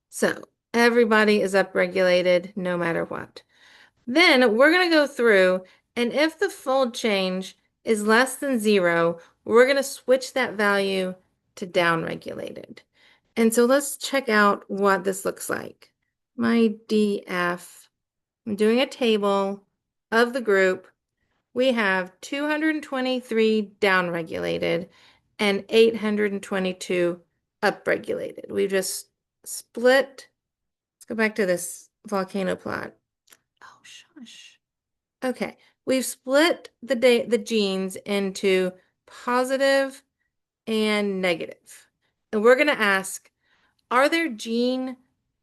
So everybody is upregulated no matter what. Then we're going to go through, and if the fold change is less than 0, we're going to switch that value to downregulated. And so let's check out what this looks like. My DF, I'm doing a table of the group. We have 223 downregulated and 822 upregulated. We just split. Let's go back to this volcano plot. Oh, shush. Okay, we've split the genes into positive and negative. And we're going to ask, are there gene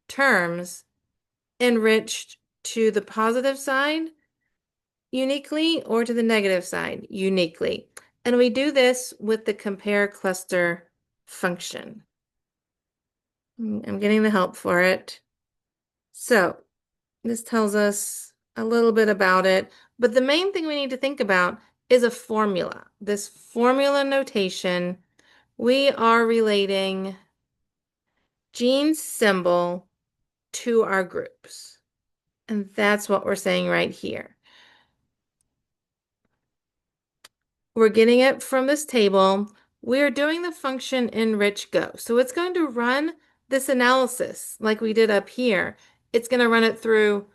terms enriched to the positive side uniquely or to the negative side uniquely? And we do this with the compare cluster function. I'm getting the help for it. So this tells us a little bit about it, but the main thing we need to think about is a formula. This formula notation, we are relating gene symbol to our groups. And that's what we're saying right here. We're getting it from this table. We're doing the function enrich go. So it's going to run this analysis like we did up here. It's going to run it through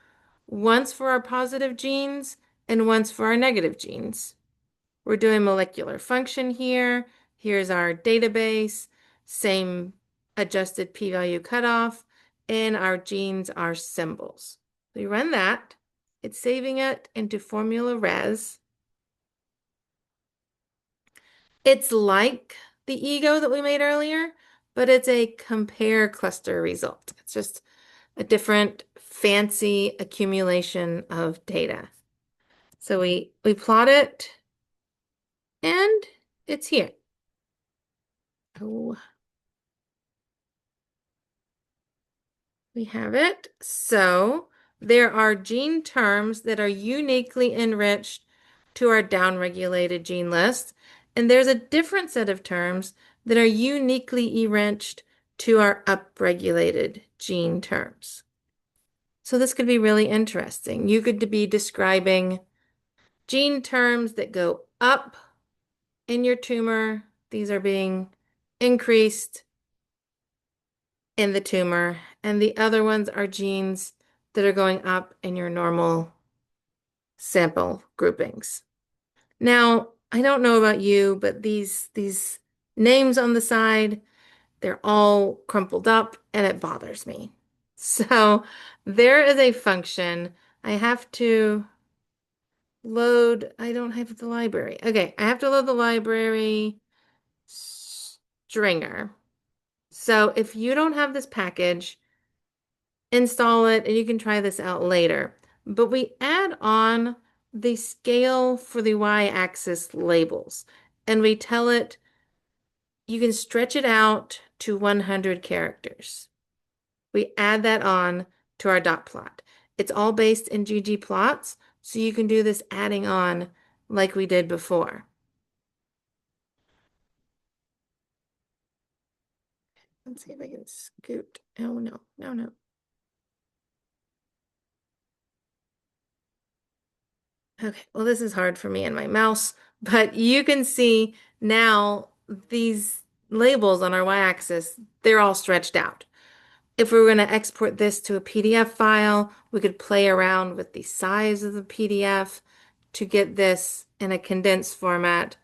once for our positive genes and once for our negative genes. We're doing molecular function here. Here's our database, same adjusted p-value cutoff, and our genes are symbols. We run that. It's saving it into formula res. It's like the ego that we made earlier, but it's a compare cluster result. It's just a different fancy accumulation of data. So we plot it and it's here. Oh, we have it. So there are gene terms that are uniquely enriched to our downregulated gene list. And there's a different set of terms that are uniquely enriched to our upregulated gene terms. So this could be really interesting. You could be describing gene terms that go up in your tumor. These are being increased in the tumor, and the other ones are genes that are going up in your normal sample groupings. Now, I don't know about you, but these names on the side, they're all crumpled up and it bothers me. So there is a function. I have to load, I don't have the library. Okay, I have to load the library stringer. So if you don't have this package, install it and you can try this out later. But we add on the scale for the y-axis labels and we tell it you can stretch it out to 100 characters. We add that on to our dot plot. It's all based in ggplots, so you can do this adding on like we did before. Let's see if I can scoot. Oh, no, no, no. Okay, well, this is hard for me and my mouse, but you can see now these labels on our y-axis, they're all stretched out. If we were going to export this to a PDF file, we could play around with the size of the PDF to get this in a condensed format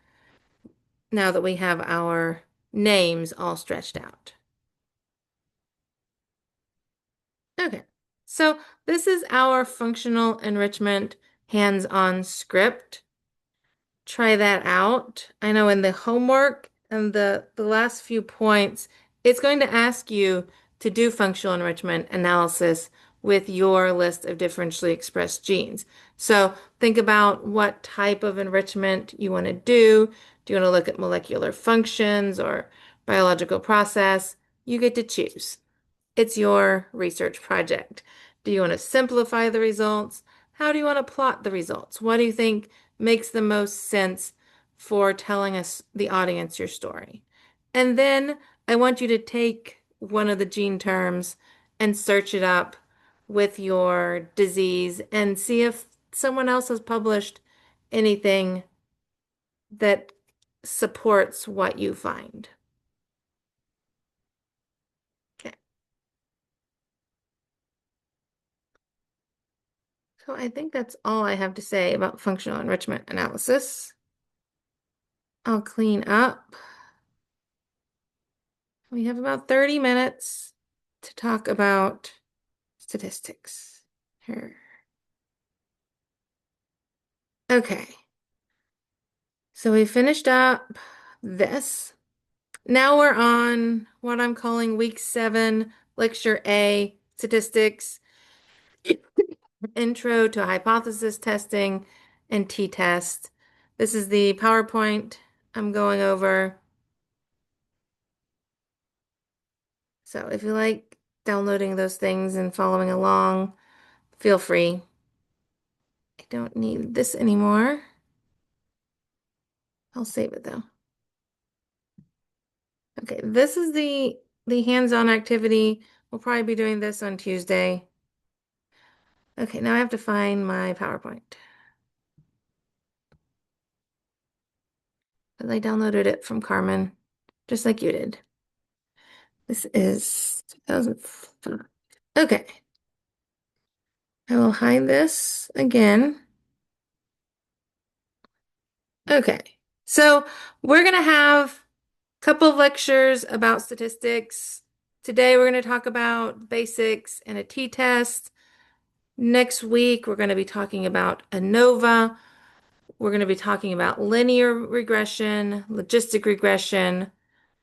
now that we have our names all stretched out. Okay, so this is our functional enrichment hands-on script. Try that out. I know in the homework and the last few points, it's going to ask you to do functional enrichment analysis with your list of differentially expressed genes. So think about what type of enrichment you want to do. Do you want to look at molecular functions or biological process? You get to choose. It's your research project. Do you want to simplify the results? How do you want to plot the results? What do you think makes the most sense for telling us, the audience, your story? And then I want you to take one of the gene terms and search it up with your disease and see if someone else has published anything that supports what you find. Okay. So I think that's all I have to say about functional enrichment analysis. I'll clean up. We have about 30 minutes to talk about statistics here. Okay, so we finished up this. Now we're on what I'm calling week 7, lecture A, statistics, intro to hypothesis testing, and t-test. This is the PowerPoint I'm going over. So if you like downloading those things and following along, feel free. I don't need this anymore. I'll save it though. Okay, this is the hands-on activity. We'll probably be doing this on Tuesday. Okay, now I have to find my PowerPoint. Because I downloaded it from Carmen, just like you did. This is 2005. Okay. I will hide this again. Okay. So we're going to have a couple of lectures about statistics. Today we're going to talk about basics and a t-test. Next week we're going to be talking about ANOVA. We're going to be talking about linear regression, logistic regression,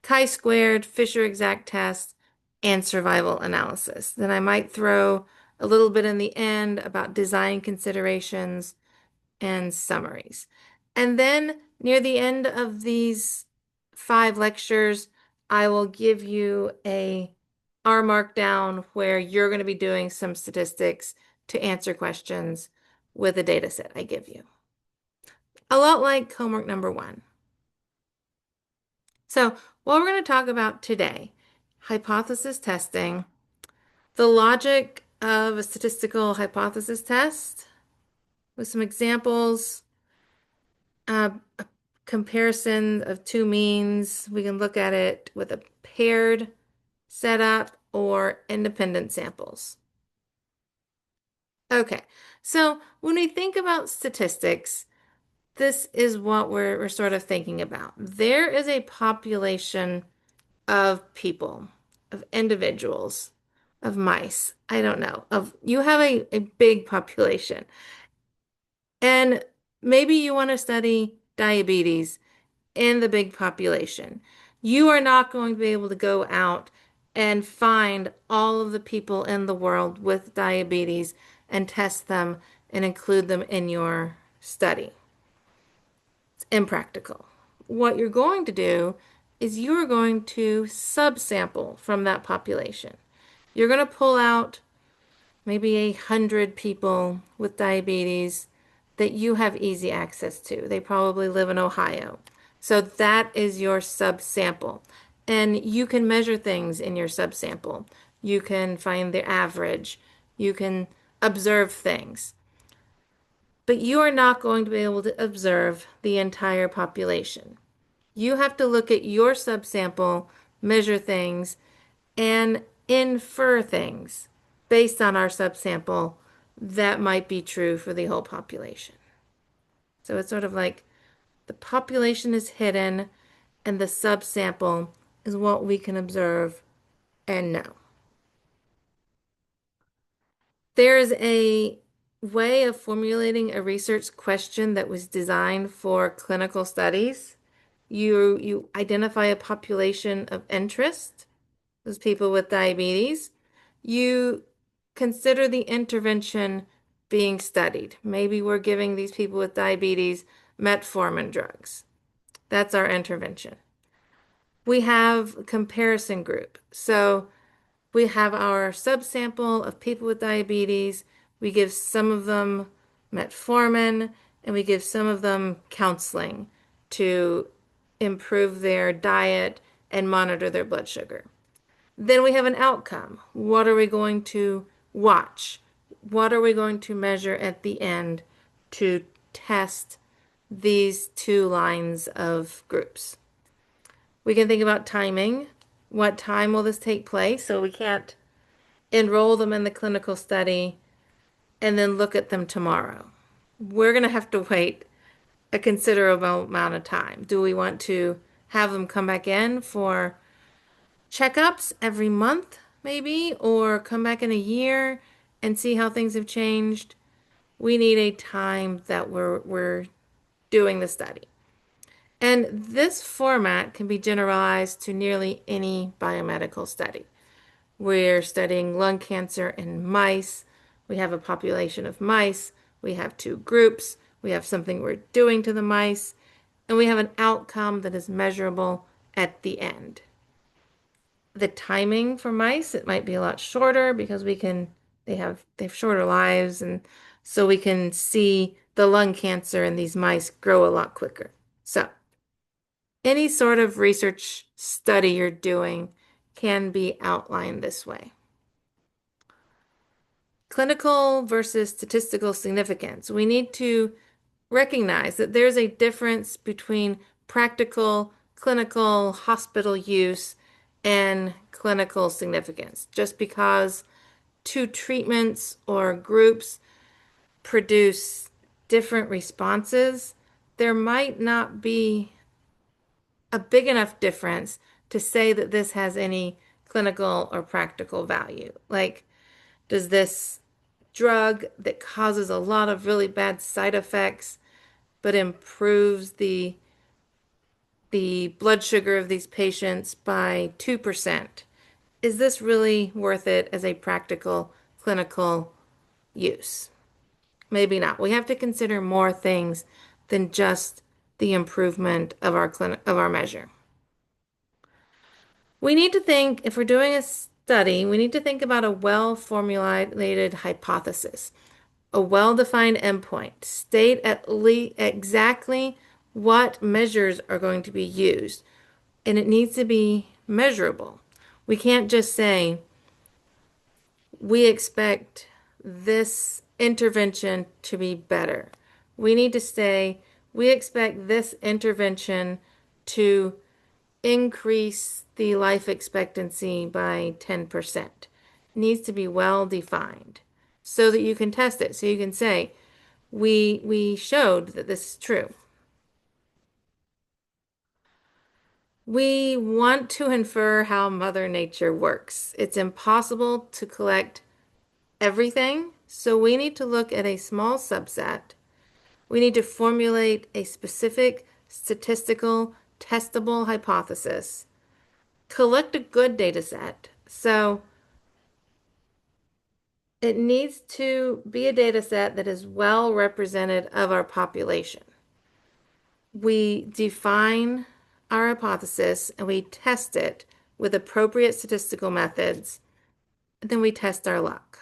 chi-squared, Fisher exact test, and survival analysis. Then I might throw a little bit in the end about design considerations and summaries. And then near the end of these 5 lectures, I will give you a R markdown where you're going to be doing some statistics to answer questions with a data set I give you. A lot like homework number 1. So what we're going to talk about today, hypothesis testing, the logic of a statistical hypothesis test with some examples, a comparison of 2 means. We can look at it with a paired setup or independent samples. Okay. So when we think about statistics, this is what we're sort of thinking about. There is a population of people, of individuals, of mice. I don't know. Of you have a big population. And maybe you want to study diabetes in the big population. You are not going to be able to go out and find all of the people in the world with diabetes and test them and include them in your study. It's impractical. What you're going to do is you're going to subsample from that population. You're going to pull out maybe 100 people with diabetes that you have easy access to. They probably live in Ohio. So that is your subsample. And you can measure things in your subsample. You can find the average. You can observe things. But you are not going to be able to observe the entire population. You have to look at your subsample, measure things, and infer things based on our subsample that might be true for the whole population. So it's sort of like the population is hidden and the subsample is what we can observe and know. There is a way of formulating a research question that was designed for clinical studies. You identify a population of interest, those people with diabetes. You consider the intervention being studied. Maybe we're giving these people with diabetes metformin drugs. That's our intervention. We have a comparison group. So we have our subsample of people with diabetes. We give some of them metformin and we give some of them counseling to improve their diet and monitor their blood sugar. Then we have an outcome. What are we going to watch? What are we going to measure at the end to test these two lines of groups? We can think about timing. What time will this take place? So we can't enroll them in the clinical study and then look at them tomorrow. We're going to have to wait a considerable amount of time. Do we want to have them come back in for checkups every month, maybe, or come back in a year and see how things have changed? We need a time that we're doing the study. And this format can be generalized to nearly any biomedical study. We're studying lung cancer in mice. We have a population of mice. We have two groups. We have something we're doing to the mice. And we have an outcome that is measurable at the end. The timing for mice, it might be a lot shorter because they have shorter lives, and so we can see the lung cancer in these mice grow a lot quicker. So any sort of research study you're doing can be outlined this way. Clinical versus statistical significance. We need to recognize that there's a difference between practical, clinical, hospital use, and clinical significance. Just because two treatments or groups produce different responses, there might not be a big enough difference to say that this has any clinical or practical value. Like, does this drug that causes a lot of really bad side effects but improves the blood sugar of these patients by 2%? Is this really worth it as a practical clinical use? Maybe not. We have to consider more things than just the improvement of our measure. We need to think, if we're doing a study, we need to think about a well-formulated hypothesis, a well-defined endpoint. State at least exactly what measures are going to be used, and it needs to be measurable. We can't just say, we expect this intervention to be better. We need to say, we expect this intervention to increase the life expectancy by 10%. It needs to be well defined. so that you can test it. So you can say, we showed that this is true. We want to infer how Mother Nature works. It's impossible to collect everything, so we need to look at a small subset. We need to formulate a specific statistical testable hypothesis, collect a good data set. So it needs to be a data set that is well represented of our population. We define our hypothesis and we test it with appropriate statistical methods. Then we test our luck.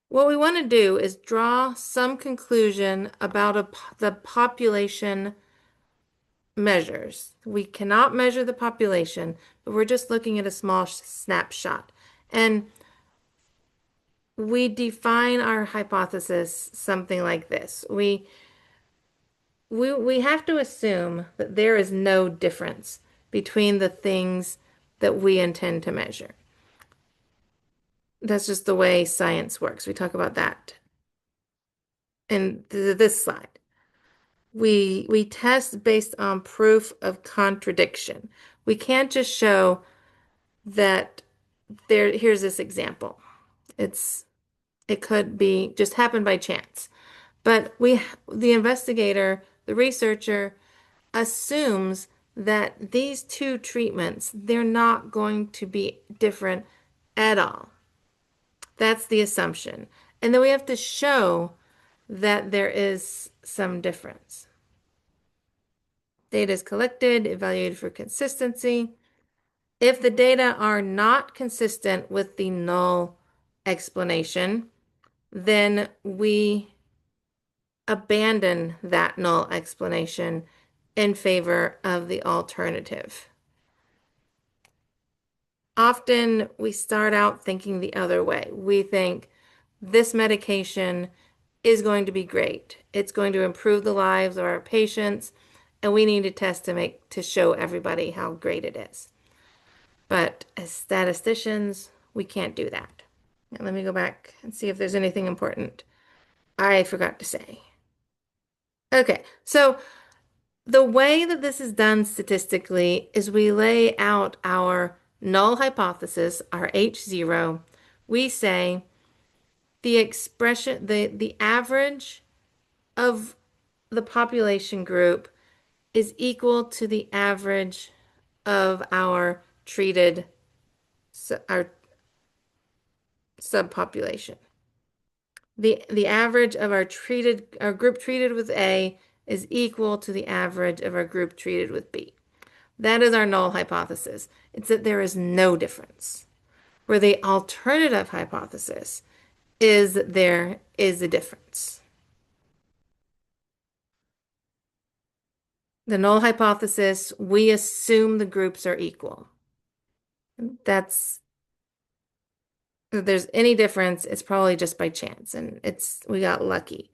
What we want to do is draw some conclusion about the population measures. We cannot measure the population, but we're just looking at a small snapshot. And we define our hypothesis something like this. We have to assume that there is no difference between the things that we intend to measure. That's just the way science works. We talk about that in this slide. We test based on proof of contradiction. We can't just show that here's this example. It could be just happened by chance. But the investigator, the researcher assumes that these two treatments, they're not going to be different at all. That's the assumption. And then we have to show that there is some difference. Data is collected, evaluated for consistency. If the data are not consistent with the null explanation, then we abandon that null explanation in favor of the alternative. Often we start out thinking the other way. We think this medication is going to be great. It's going to improve the lives of our patients, and we need to test to show everybody how great it is. But as statisticians, we can't do that. Now, let me go back and see if there's anything important I forgot to say. Okay, so the way that this is done statistically is we lay out our null hypothesis, our H0. We say the expression, the average of the population group is equal to the average of our treated, our subpopulation. The average of our group treated with A is equal to the average of our group treated with B. That is our null hypothesis. It's that there is no difference. Where the alternative hypothesis is that there is a difference. The null hypothesis, we assume the groups are equal. If there's any difference, it's probably just by chance and we got lucky.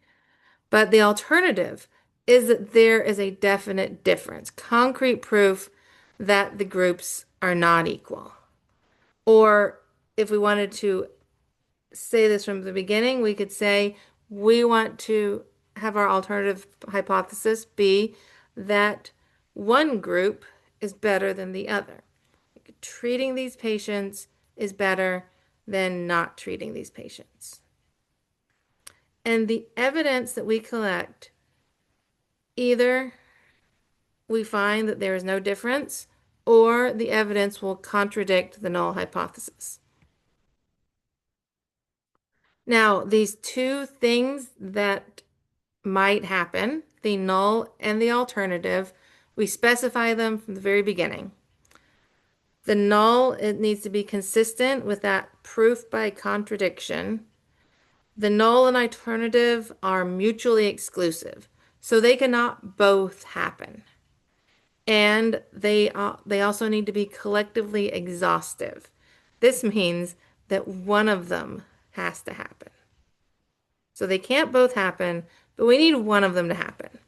But the alternative is that there is a definite difference, concrete proof that the groups are not equal. Or if we wanted to say this from the beginning, we could say we want to have our alternative hypothesis be that one group is better than the other. Treating these patients is better than not treating these patients. And the evidence that we collect, either we find that there is no difference, or the evidence will contradict the null hypothesis. Now, these two things that might happen, the null and the alternative, we specify them from the very beginning. The null, it needs to be consistent with that proof by contradiction. The null and alternative are mutually exclusive, so they cannot both happen. And they also need to be collectively exhaustive. This means that one of them has to happen. So they can't both happen, but we need one of them to happen.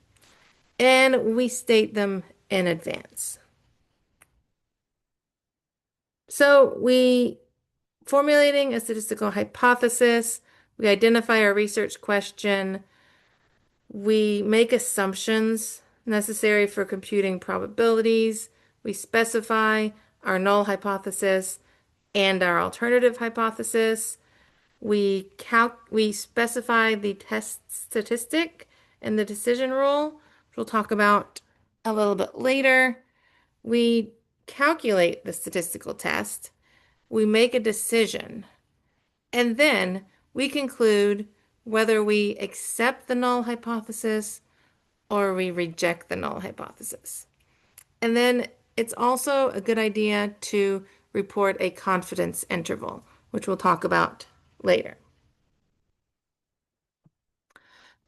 And we state them in advance. So we formulating a statistical hypothesis, we identify our research question, we make assumptions necessary for computing probabilities, we specify our null hypothesis and our alternative hypothesis. We specify the test statistic and the decision rule, which we'll talk about a little bit later. We calculate the statistical test. We make a decision. And then we conclude whether we accept the null hypothesis or we reject the null hypothesis. And then it's also a good idea to report a confidence interval, which we'll talk about later.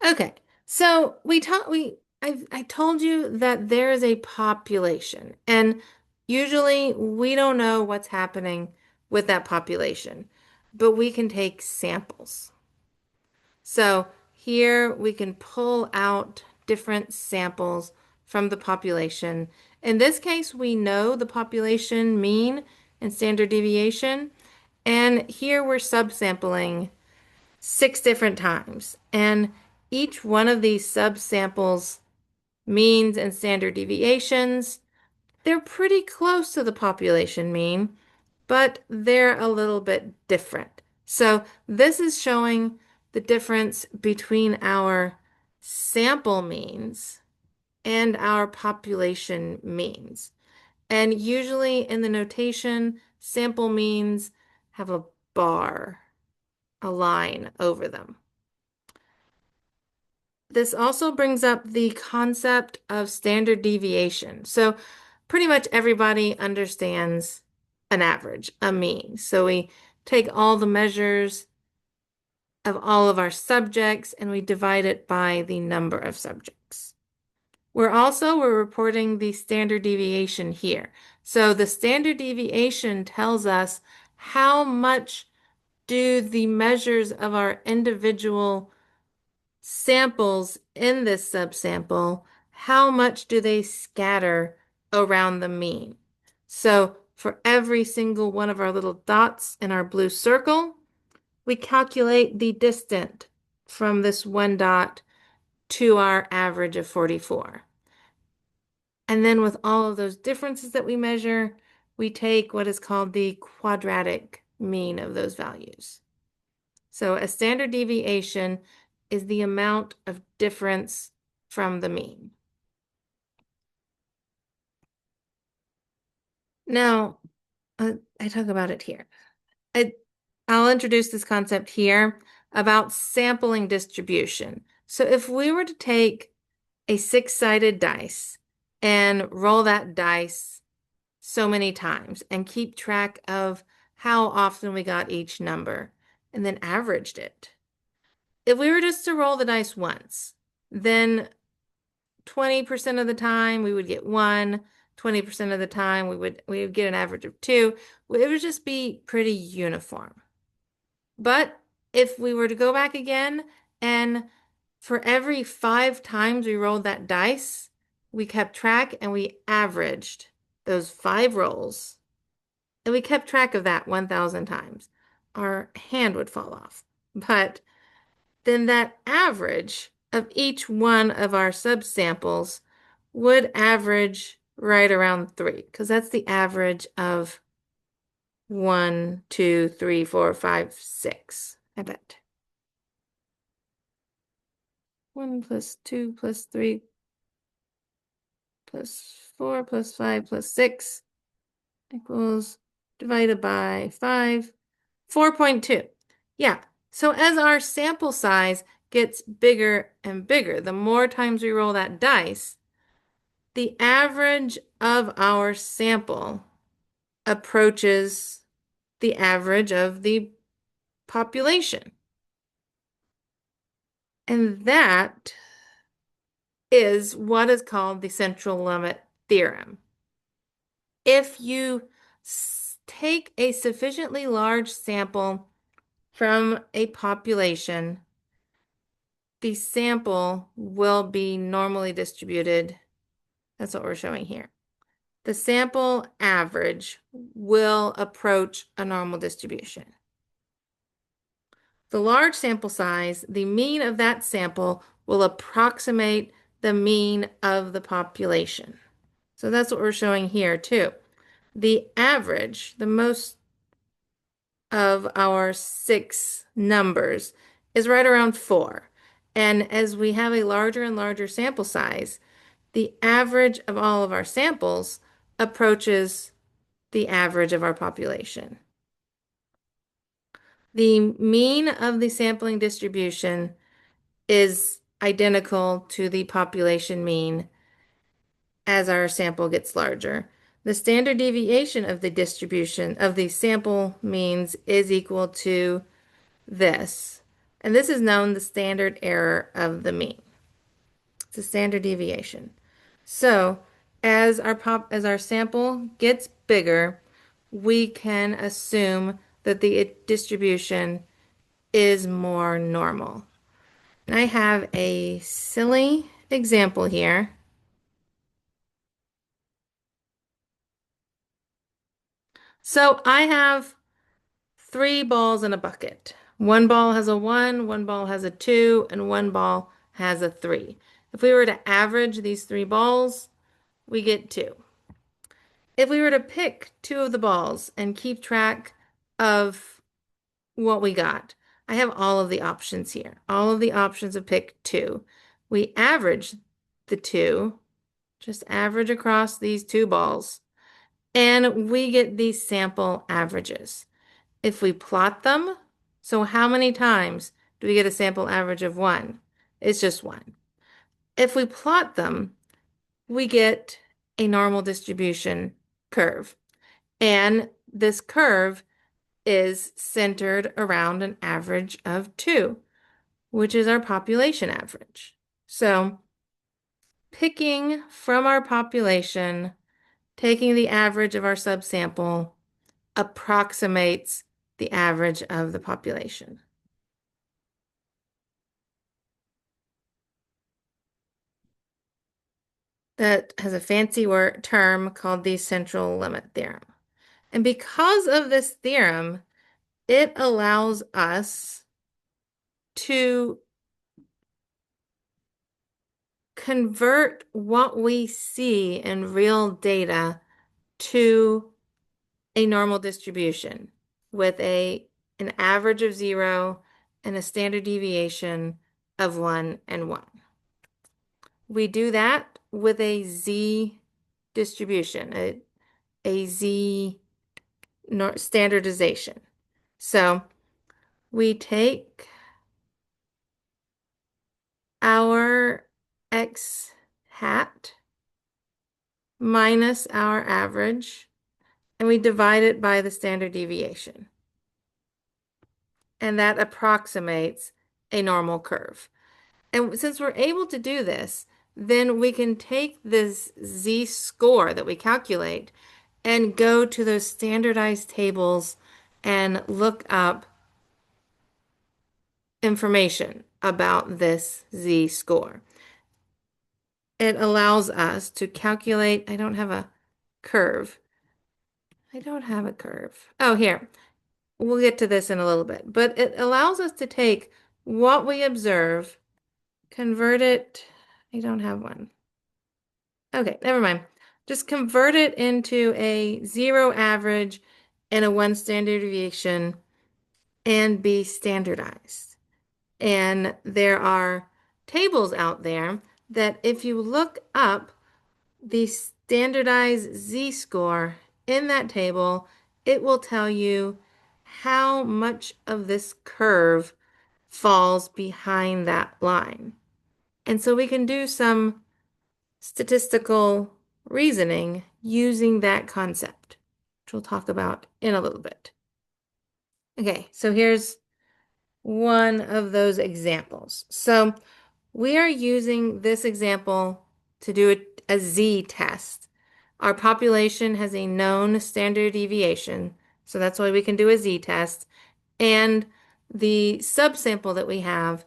Okay, so I told you that there is a population, and usually we don't know what's happening with that population, but we can take samples. So here we can pull out different samples from the population. In this case, we know the population mean and standard deviation, and here we're subsampling 6 different times. And each one of these subsamples means and standard deviations, they're pretty close to the population mean, but they're a little bit different. So this is showing the difference between our sample means and our population means. And usually in the notation, sample means have a bar, a line over them. This also brings up the concept of standard deviation. So pretty much everybody understands an average, a mean. So we take all the measures of all of our subjects and we divide it by the number of subjects. We're reporting the standard deviation here. So the standard deviation tells us how much do the measures of our individual samples in this subsample, how much do they scatter around the mean? So for every single one of our little dots in our blue circle, we calculate the distance from this one dot to our average of 44. And then with all of those differences that we measure, we take what is called the quadratic mean of those values. So a standard deviation is the amount of difference from the mean. Now, I talk about it here. I'll introduce this concept here about sampling distribution. So if we were to take a 6-sided dice and roll that dice so many times and keep track of how often we got each number and then averaged it. If we were just to roll the dice once, then 20% of the time we would get 1, 20% of the time we would get an average of 2. It would just be pretty uniform. But if we were to go back again and for every 5 times we rolled that dice, we kept track and we averaged those 5 rolls. And we kept track of that 1,000 times. Our hand would fall off. But then that average of each one of our subsamples would average right around 3, because that's the average of 1, 2, 3, 4, 5, 6. I bet. 1 plus 2 plus 3 plus 4 plus 5 plus 6 equals divided by 5, 4.2. Yeah, so as our sample size gets bigger and bigger, the more times we roll that dice, the average of our sample approaches the average of the population. And that is what is called the central limit theorem. If you take a sufficiently large sample from a population, the sample will be normally distributed. That's what we're showing here. the sample average will approach a normal distribution. The large sample size, the mean of that sample will approximate the mean of the population. So that's what we're showing here too. The average, the most of our six numbers, is right around 4. And as we have a larger and larger sample size, the average of all of our samples approaches the average of our population. The mean of the sampling distribution is identical to the population mean as our sample gets larger. The standard deviation of the distribution of the sample means is equal to this. And this is known the standard error of the mean. It's a standard deviation. So as our sample gets bigger, we can assume that the distribution is more normal. And I have a silly example here. So I have 3 balls in a bucket. One ball has a 1, one ball has a 2, and one ball has a 3. If we were to average these 3 balls, we get 2. If we were to pick 2 of the balls and keep track of what we got, I have all of the options here. All of the options of pick 2. We average the 2, just average across these 2 balls, and we get these sample averages. If we plot them, so how many times do we get a sample average of 1? It's just 1. If we plot them, we get a normal distribution curve. And this curve is centered around an average of 2, which is our population average. So picking from our population, taking the average of our subsample, approximates the average of the population. That has a fancy term called the central limit theorem. And because of this theorem, it allows us to convert what we see in real data to a normal distribution with an average of 0 and a standard deviation of 1 and 1. We do that with a z distribution, a z standardization. So we take our x hat minus our average, and we divide it by the standard deviation. And that approximates a normal curve. And since we're able to do this, then we can take this z-score that we calculate and go to those standardized tables and look up information about this z-score. It allows us to calculate, I don't have a curve. I don't have a curve. Oh, here. We'll get to this in a little bit. But it allows us to take what we observe, convert it. I don't have one. Okay, never mind. Just convert it into a 0 average and a 1 standard deviation and be standardized. And there are tables out there that if you look up the standardized z-score in that table, it will tell you how much of this curve falls behind that line. And so we can do some statistical reasoning using that concept, which we'll talk about in a little bit. Okay, so here's one of those examples. So we are using this example to do a z-test. Our population has a known standard deviation, so that's why we can do a z-test. And the subsample that we have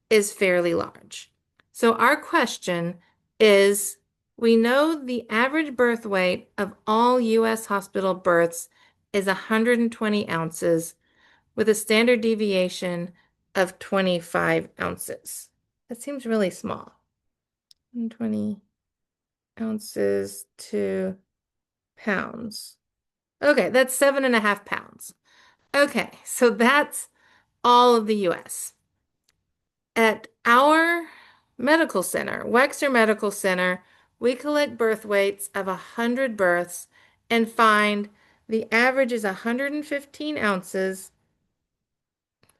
is fairly large. So our question is, We know the average birth weight of all U.S. hospital births is 120 ounces with a standard deviation of 25 ounces. That seems really small. 120 ounces to pounds. Okay, that's 7.5 pounds. Okay, so that's all of the US. At our medical center, Wexner Medical Center, we collect birth weights of 100 births and find the average is 115 ounces.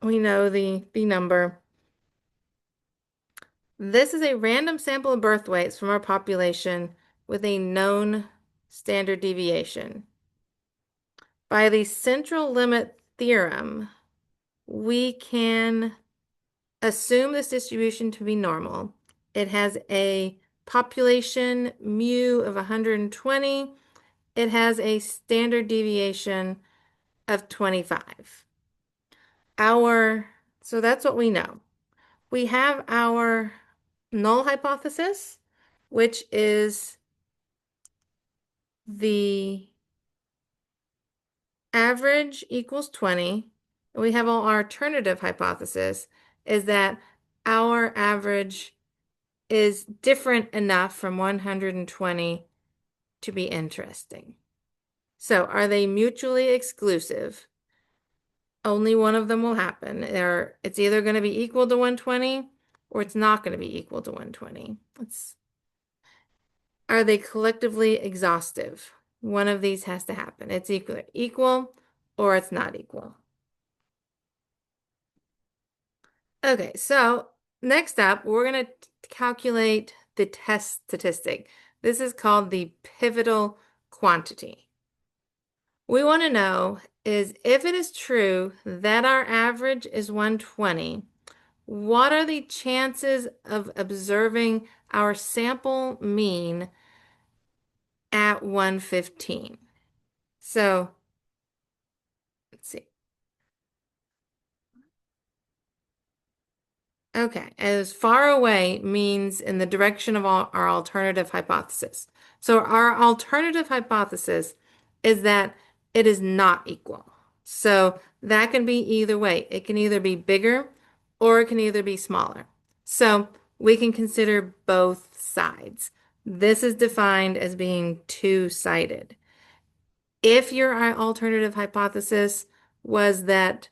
We know the number. This is a random sample of birth weights from our population with a known standard deviation. By the central limit theorem, we can assume this distribution to be normal. It has a population mu of 120. It has a standard deviation of 25. So that's what we know. We have our null hypothesis, which is the average equals 20. We have our alternative hypothesis is that our average is different enough from 120 to be interesting. So are they mutually exclusive? Only one of them will happen. It's either going to be equal to 120 or it's not going to be equal to 120. Are they collectively exhaustive? One of these has to happen. It's equal or it's not equal. Okay, so next up, we're going to calculate the test statistic. This is called the pivotal quantity. We want to know is if it is true that our average is 120, what are the chances of observing our sample mean at 115? So let's see. Okay, as far away means in the direction of our alternative hypothesis. So our alternative hypothesis is that it is not equal. So that can be either way. It can either be bigger or it can either be smaller. So we can consider both sides. This is defined as being two-sided. If your alternative hypothesis was that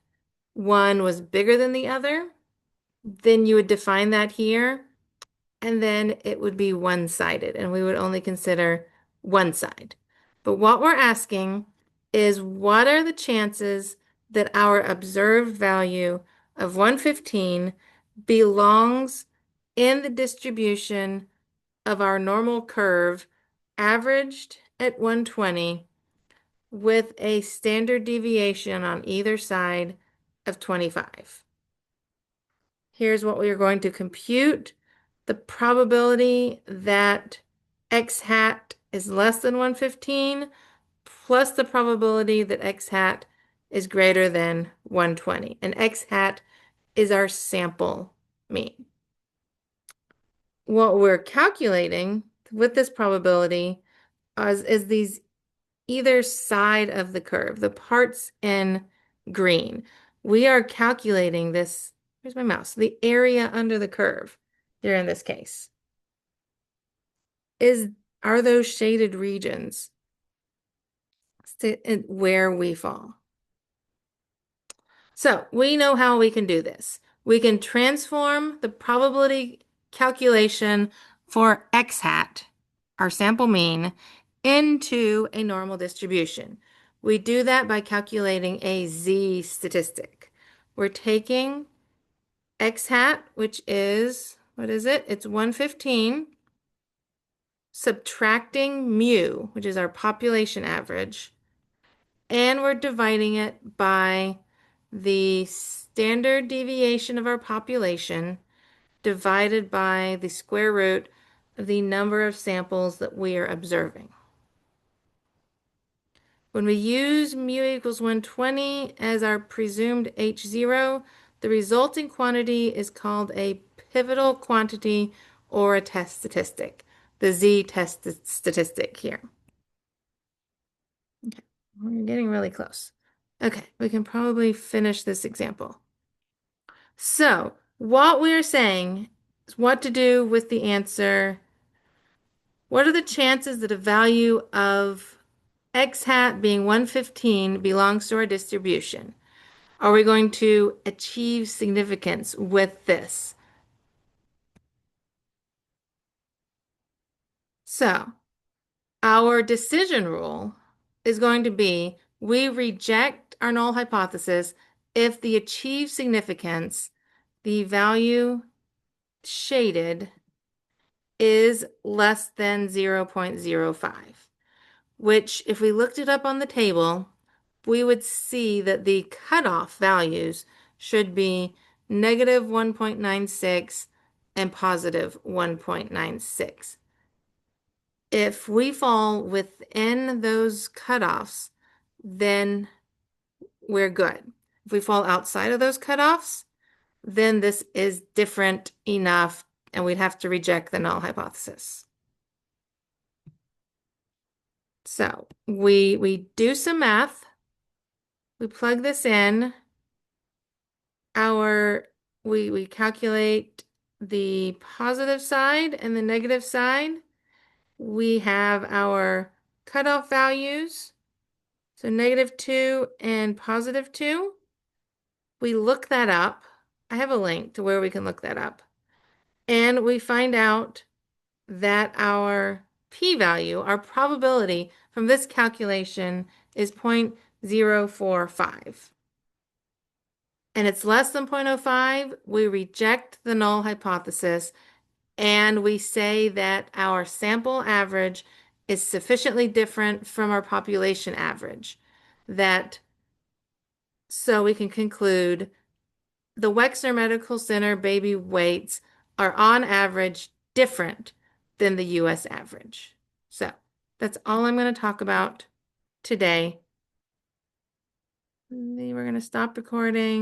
one was bigger than the other, then you would define that here, and then it would be one-sided, and we would only consider one side. But what we're asking is what are the chances that our observed value of 115 belongs in the distribution of our normal curve averaged at 120 with a standard deviation on either side of 25. Here's what we are going to compute. The probability that x hat is less than 115 plus the probability that x hat is greater than 120. And x hat is our sample mean. What we're calculating with this probability is these either side of the curve, the parts in green. We are calculating this, where's my mouse? The area under the curve here in this case. Are those shaded regions where we fall? So we know how we can do this. We can transform the probability calculation for x hat, our sample mean, into a normal distribution. We do that by calculating a z statistic. We're taking x hat, which is, what is it? It's 115, subtracting mu, which is our population average, and we're dividing it by the standard deviation of our population divided by the square root of the number of samples that we are observing. When we use mu equals 120 as our presumed H0, the resulting quantity is called a pivotal quantity or a test statistic. the z-test statistic here. Okay, we're getting really close. Okay, we can probably finish this example. So, what we're saying is what to do with the answer. What are the chances that a value of x hat being 115 belongs to our distribution? Are we going to achieve significance with this? So, our decision rule is going to be we reject our null hypothesis if the achieved significance, the value shaded, is less than 0.05, which if we looked it up on the table, we would see that the cutoff values should be negative 1.96 and positive 1.96. If we fall within those cutoffs, then we're good. If we fall outside of those cutoffs, then this is different enough and we'd have to reject the null hypothesis. So we do some math. We plug this in. We calculate the positive side and the negative side. We have our cutoff values. So -2 and +2. We look that up. I have a link to where we can look that up. And we find out that our p-value, our probability from this calculation is 0.045. And it's less than 0.05, we reject the null hypothesis and we say that our sample average is sufficiently different from our population average that so we can conclude the Wexner Medical Center baby weights are on average different than the US average. So that's all I'm going to talk about today. We're going to stop recording.